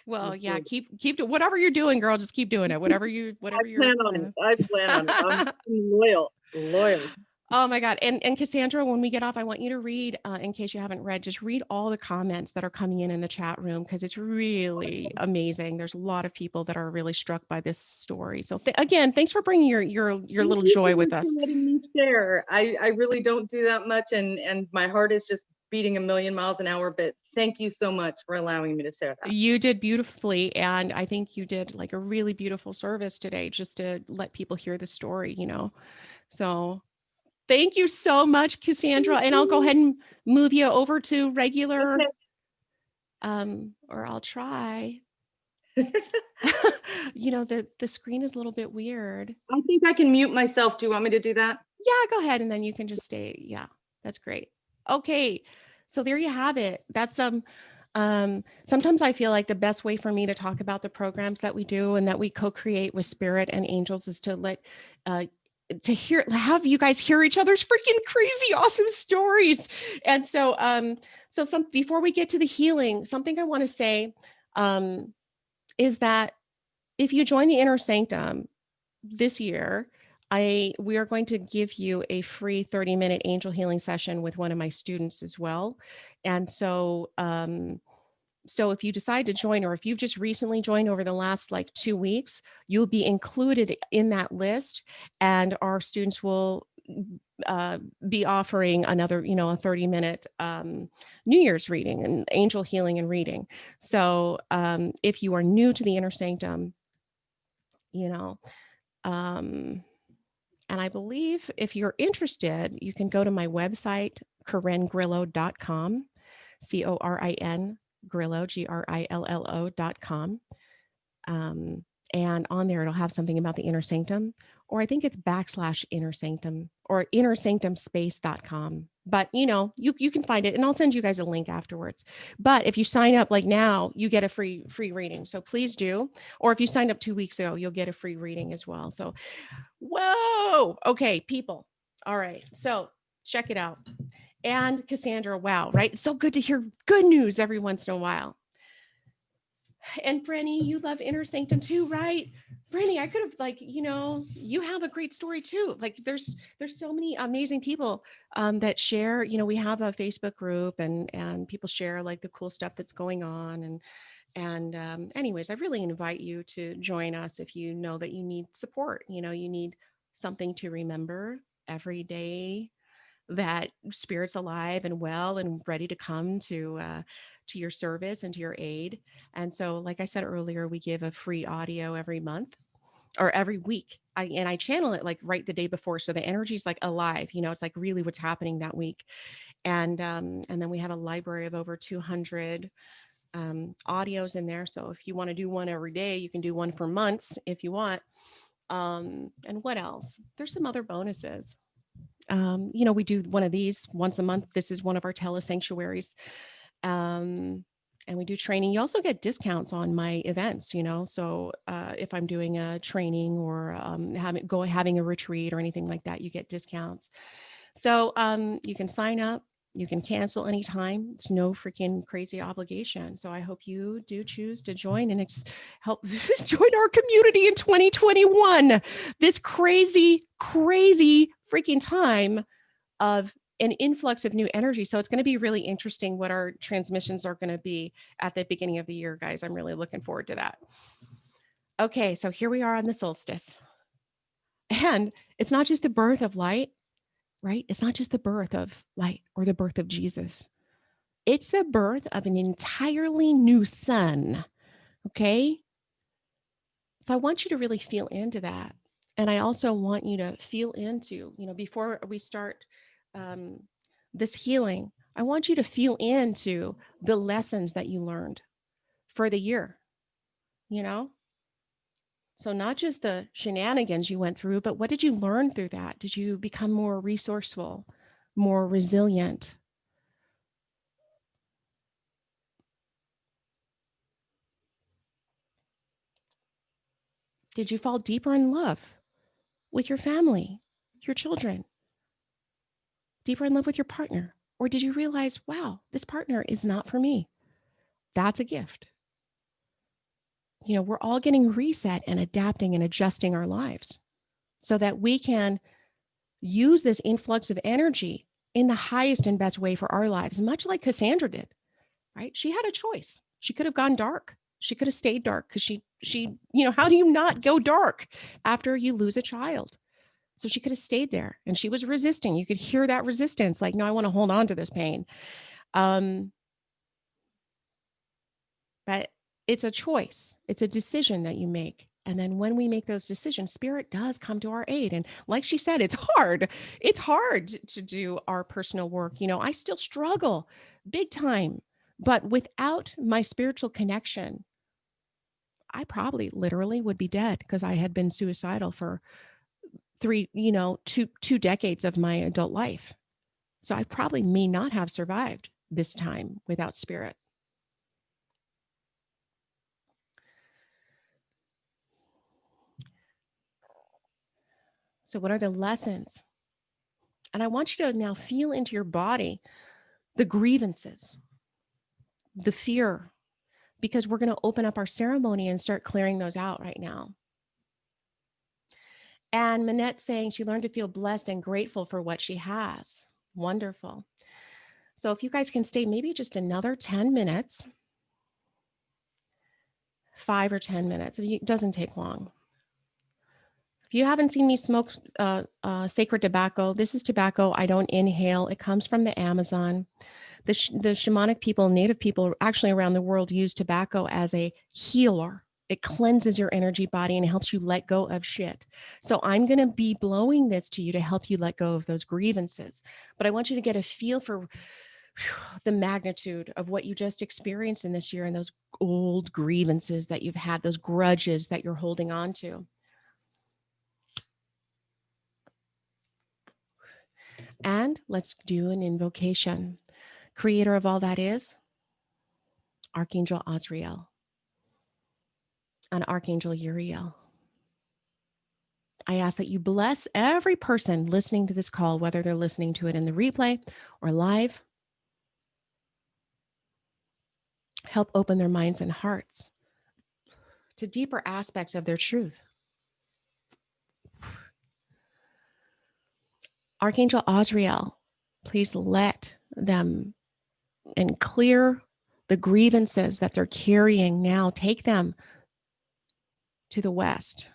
Well, yeah, Absolutely. keep whatever you're doing, girl, just keep doing it. I Whatever you're plan on kind it. I plan on it. I'm of. loyal. Loyal. Oh my God. And Cassandra, when we get off, I want you to read, in case you haven't read, just read all the comments that are coming in the chat room, because it's really amazing. There's a lot of people that are really struck by this story. So again, thanks for bringing your Thank little you so joy much with for us. letting me share. I really don't do that much, and my heart is just beating a million miles an hour, but thank you so much for allowing me to share that. You did beautifully. And I think you did like a really beautiful service today, just to let people hear the story. So thank you so much, Cassandra. Thank And I'll go you. ahead and move you over to regular, Okay. or I'll try. The screen is a little bit weird. I think I can mute myself. Do you want me to do that? Yeah, go ahead, and then you can just stay. Yeah, that's great. Okay. So there you have it. That's sometimes I feel like the best way for me to talk about the programs that we do and that we co-create with spirit and angels is to uh have you guys hear each other's freaking crazy awesome stories. And so some before we get to the healing, something I want to say is that if you join the Inner Sanctum this year, we are going to give you a free 30-minute angel healing session with one of my students as well. And so if you decide to join, or if you've just recently joined over the last like 2 weeks, you'll be included in that list, and our students will be offering another, a 30-minute New Year's reading and angel healing and reading. So if you are new to the Inner Sanctum, you know, um, and I believe if you're interested, you can go to my website, corengrillo.com, CORIN Grillo, GRILLO.com. And on there, it'll have something about the Inner Sanctum, or I think it's /Inner Sanctum or innersanctumspace.com. But you can find it, and I'll send you guys a link afterwards. But if you sign up like now, you get a free reading. So please do. Or if you signed up 2 weeks ago, you'll get a free reading as well. So whoa. Okay, people. All right. So check it out. And Cassandra, wow, right? It's so good to hear good news every once in a while. And Brenny, you love Inner Sanctum too, right? Brenny, I could have you have a great story too. Like there's so many amazing people that share. We have a Facebook group, and people share like the cool stuff that's going on. And anyways, I really invite you to join us if you know that you need support. You need something to remember every day, that spirit's alive and well and ready to come to your service and to your aid. And so, like I said earlier, we give a free audio every month or every week. I channel it like right the day before, so the energy's like alive. It's like really what's happening that week. And then we have a library of over 200 audios in there. So if you want to do one every day, you can do one for months if you want. And what else? There's some other bonuses. We do one of these once a month. This is one of our telesanctuaries. And we do training. You also get discounts on my events, So if I'm doing a training or having a retreat or anything like that, you get discounts. So you can sign up. You can cancel anytime. It's no freaking crazy obligation. So I hope you do choose to join and help join our community in 2021. This crazy, crazy freaking time of an influx of new energy. So it's going to be really interesting what our transmissions are going to be at the beginning of the year, guys. I'm really looking forward to that. Okay, so here we are on the solstice. And it's not just the birth of light, right? It's not just the birth of light or the birth of Jesus. It's the birth of an entirely new sun. Okay. So I want you to really feel into that. And I also want you to feel into, before we start this healing, I want you to feel into the lessons that you learned for the year, you know? So not just the shenanigans you went through, but what did you learn through that? Did you become more resourceful, more resilient? Did you fall deeper in love with your family, your children, deeper in love with your partner? Or did you realize, wow, this partner is not for me? That's a gift. You know, we're all getting reset and adapting and adjusting our lives so that we can use this influx of energy in the highest and best way for our lives, much like Cassandra did, right? She had a choice. She could have gone dark. She could have stayed dark because how do you not go dark after you lose a child? So she could have stayed there and she was resisting. You could hear that resistance, like, no, I want to hold on to this pain. But it's a choice. It's a decision that you make. And then when we make those decisions, spirit does come to our aid. And like she said, it's hard. It's hard to do our personal work. You know, I still struggle big time. But without my spiritual connection, I probably literally would be dead because I had been suicidal for two decades of my adult life. So I probably may not have survived this time without spirit. So, what are the lessons? And I want you to now feel into your body the grievances, the fear, because we're going to open up our ceremony and start clearing those out right now. And Manette saying she learned to feel blessed and grateful for what she has. Wonderful. So, if you guys can stay maybe just another 10 minutes, 5 or 10 minutes, it doesn't take long. If you haven't seen me smoke sacred tobacco, this is tobacco I don't inhale. It comes from the Amazon. The shamanic people, native people actually around the world use tobacco as a healer. It cleanses your energy body and helps you let go of shit. So I'm going to be blowing this to you to help you let go of those grievances. But I want you to get a feel for the magnitude of what you just experienced in this year and those old grievances that you've had, those grudges that you're holding on to. And let's do an invocation. Creator of all that is, Archangel Azrael and Archangel Uriel. I ask that you bless every person listening to this call, whether they're listening to it in the replay or live. Help open their minds and hearts to deeper aspects of their truth. Archangel Azrael, please let them and clear the grievances that they're carrying now. Take them to the west.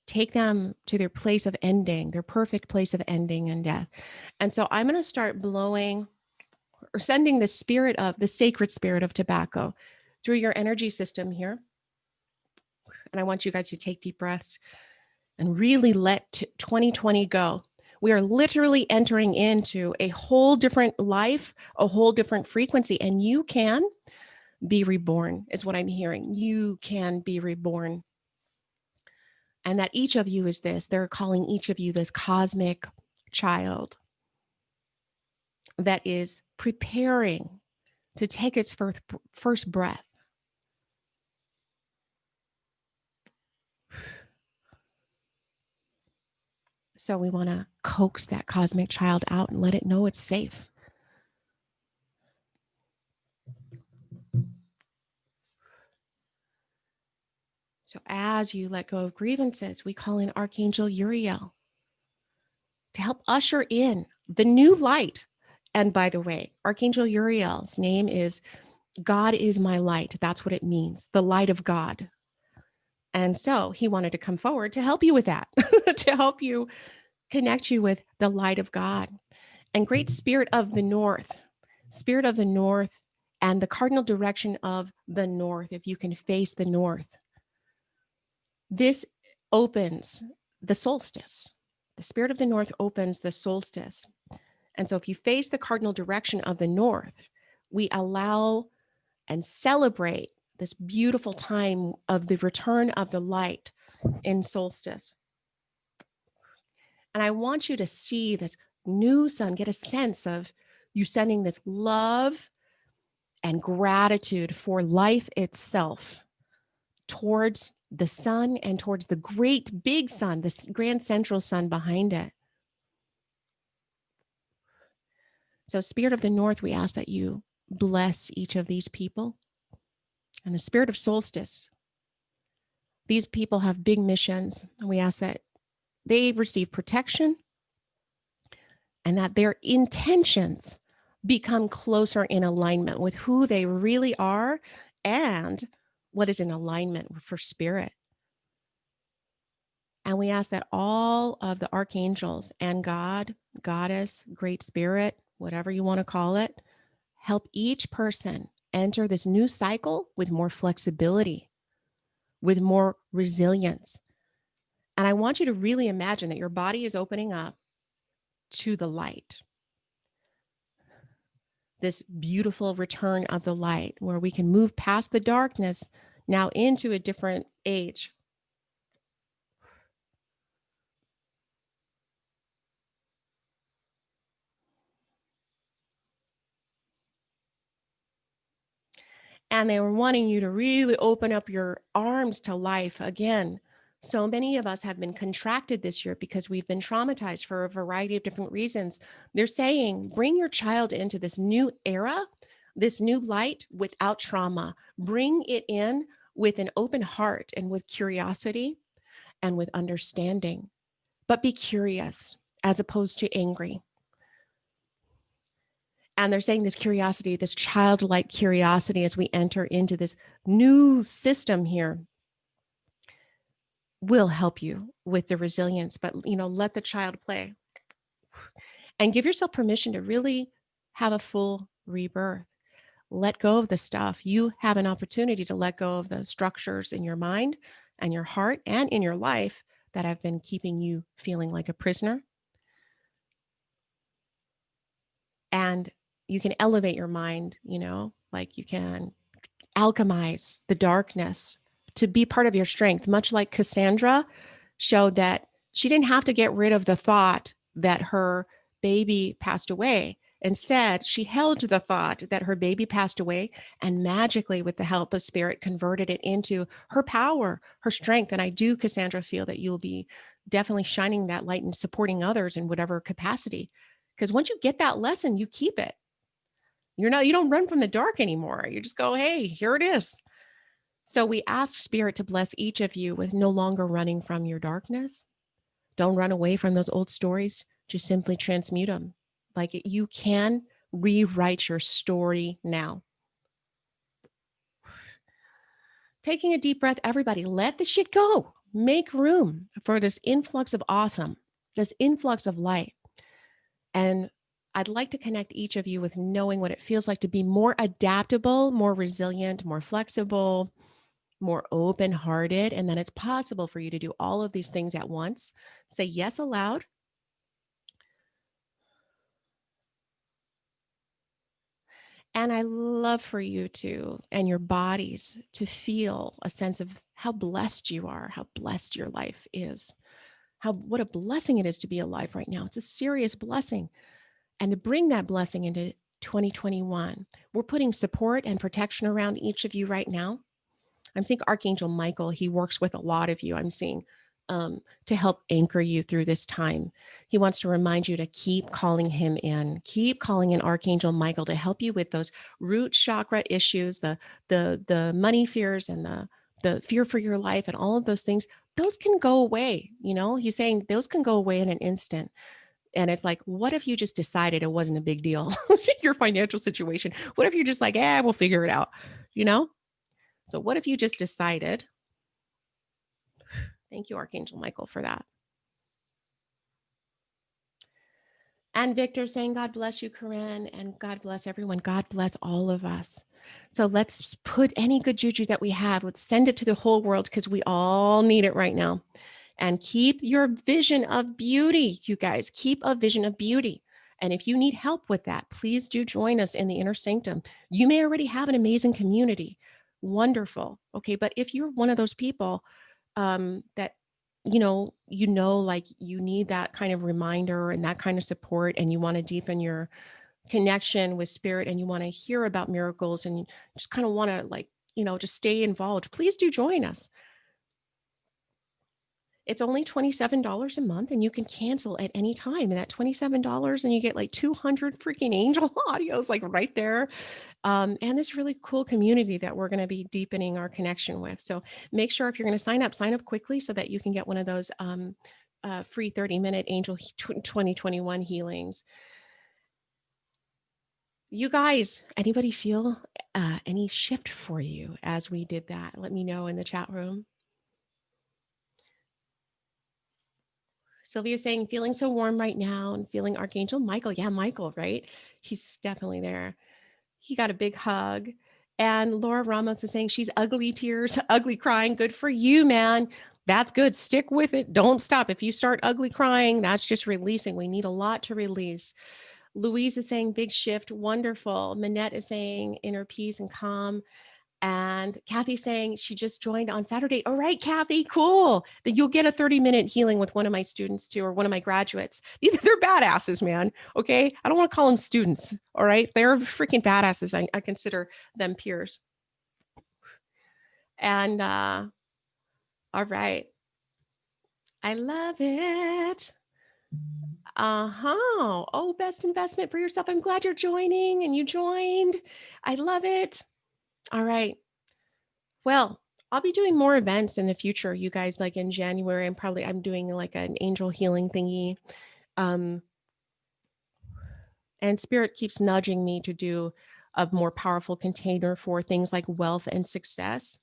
Take them to their place of ending, their perfect place of ending and death. And so I'm going to start blowing or sending the sacred spirit of tobacco through your energy system here. And I want you guys to take deep breaths and really let 2020 go. We are literally entering into a whole different life, a whole different frequency, and you can be reborn, is what I'm hearing. You can be reborn. And that each of you is this. They're calling each of you this cosmic child that is preparing to take its first breath. So we want to coax that cosmic child out and let it know it's safe. So as you let go of grievances, we call in Archangel Uriel to help usher in the new light. And by the way, Archangel Uriel's name is God is my light. That's what it means, the light of God. And so he wanted to come forward to help you with that, to help you connect you with the light of God. And great spirit of the north and the cardinal direction of the north, if you can face the north. This opens the solstice. The spirit of the north opens the solstice. And so if you face the cardinal direction of the north, we allow and celebrate this beautiful time of the return of the light in solstice. And I want you to see this new sun, get a sense of you sending this love and gratitude for life itself towards the sun and towards the great big sun, this grand central sun behind it. So, Spirit of the North, we ask that you bless each of these people. And the Spirit of Solstice, these people have big missions, and we ask that they receive protection and that their intentions become closer in alignment with who they really are and what is in alignment for spirit. And we ask that all of the archangels and God, goddess, great spirit, whatever you want to call it, help each person enter this new cycle with more flexibility, with more resilience. And I want you to really imagine that your body is opening up to the light. This beautiful return of the light where we can move past the darkness now into a different age. And they were wanting you to really open up your arms to life again. So many of us have been contracted this year because we've been traumatized for a variety of different reasons. They're saying, bring your child into this new era, this new light without trauma. Bring it in with an open heart and with curiosity and with understanding, but be curious as opposed to angry. And they're saying this curiosity, this childlike curiosity as we enter into this new system here will help you with the resilience, but let the child play and give yourself permission to really have a full rebirth. Let go of the stuff. You have an opportunity to let go of the structures in your mind and your heart and in your life that have been keeping you feeling like a prisoner. And you can elevate your mind, like you can alchemize the darkness to be part of your strength, much like Cassandra showed that she didn't have to get rid of the thought that her baby passed away. Instead, she held the thought that her baby passed away and magically, with the help of spirit, converted it into her power, her strength. And I do, Cassandra, feel that you'll be definitely shining that light and supporting others in whatever capacity. Because once you get that lesson, you keep it. You don't run from the dark anymore. You just go, hey, here it is. So we ask Spirit to bless each of you with no longer running from your darkness. Don't run away from those old stories. Just simply transmute them. Like you can rewrite your story now. Taking a deep breath, everybody, let the shit go. Make room for this influx of awesome, this influx of light. And I'd like to connect each of you with knowing what it feels like to be more adaptable, more resilient, more flexible, more open-hearted, and that it's possible for you to do all of these things at once. Say yes aloud. And I love for you to, and your bodies, to feel a sense of how blessed you are, how blessed your life is, what a blessing it is to be alive right now. It's a serious blessing. And to bring that blessing into 2021, we're putting support and protection around each of you right now. I'm seeing Archangel Michael. He works with a lot of you. I'm seeing to help anchor you through this time. He wants to remind you to keep calling him in. Keep calling in Archangel Michael to help you with those root chakra issues, the money fears and the fear for your life and all of those things. Those can go away. He's saying those can go away in an instant. And it's like, what if you just decided it wasn't a big deal, your financial situation? What if you're just like, we'll figure it out, So what if you just decided? Thank you, Archangel Michael, for that. And Victor saying, God bless you, Corinne, and God bless everyone. God bless all of us. So let's put any good juju that we have, let's send it to the whole world because we all need it right now. And keep your vision of beauty, you guys. Keep a vision of beauty. And if you need help with that, please do join us in the Inner Sanctum. You may already have an amazing community. Wonderful. Okay. But if you're one of those people that, like you need that kind of reminder and that kind of support, and you want to deepen your connection with spirit, and you want to hear about miracles, and you just kind of want to just stay involved, please do join us. It's only $27 a month, and you can cancel at any time. And that $27, and you get like 200 freaking angel audios, like right there. And this really cool community that we're going to be deepening our connection with. So make sure if you're going to sign up quickly so that you can get one of those free 30-minute Angel 2021 healings. You guys, anybody feel any shift for you as we did that? Let me know in the chat room. Sylvia saying, feeling so warm right now and feeling Archangel Michael. Yeah, Michael, right? He's definitely there. He got a big hug. And Laura Ramos is saying she's ugly tears, ugly crying. Good for you, man. That's good. Stick with it. Don't stop. If you start ugly crying, that's just releasing. We need a lot to release. Louise is saying big shift. Wonderful. Manette is saying inner peace and calm. And Kathy's saying she just joined on Saturday. All right, Kathy, cool. That you'll get a 30-minute healing with one of my students too, or one of my graduates. They're badasses, man. Okay. I don't want to call them students. All right. They're freaking badasses. I consider them peers. And all right. I love it. Oh, best investment for yourself. I'm glad you're joining and you joined. I love it. All right. Well, I'll be doing more events in the future, you guys, like in January. I'm doing like an angel healing thingy. And Spirit keeps nudging me to do a more powerful container for things like wealth and success.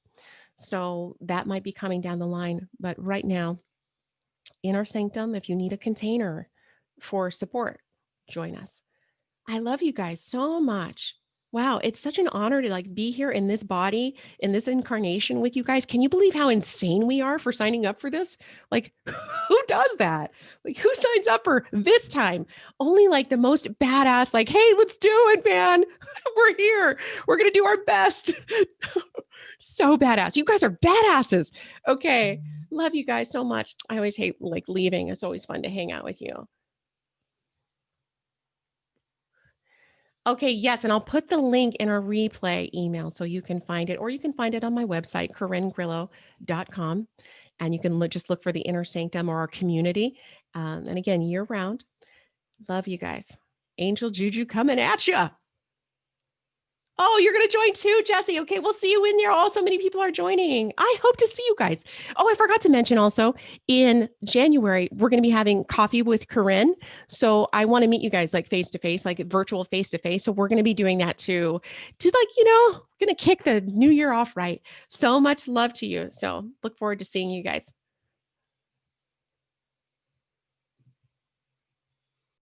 So that might be coming down the line. But right now, Inner Sanctum, if you need a container for support, join us. I love you guys so much. Wow, it's such an honor to be here in this body, in this incarnation with you guys. Can you believe how insane we are for signing up for this? Who does that? Who signs up for this time? Only the most badass, hey, let's do it, man. We're here. We're going to do our best. So badass. You guys are badasses. Okay. Love you guys so much. I always hate leaving. It's always fun to hang out with you. Okay, yes, and I'll put the link in our replay email so you can find it, or you can find it on my website, CorinneGrillo.com, and you can just look for the Inner Sanctum or our community. And again, year round. Love you guys. Angel Juju coming at you. Oh, you're going to join too, Jesse. Okay, we'll see you in there. Oh, so many people are joining. I hope to see you guys. Oh, I forgot to mention also in January, we're going to be having coffee with Corinne. So I want to meet you guys face to face, virtual face to face. So we're going to be doing that too. Just going to kick the new year off right. So much love to you. So look forward to seeing you guys.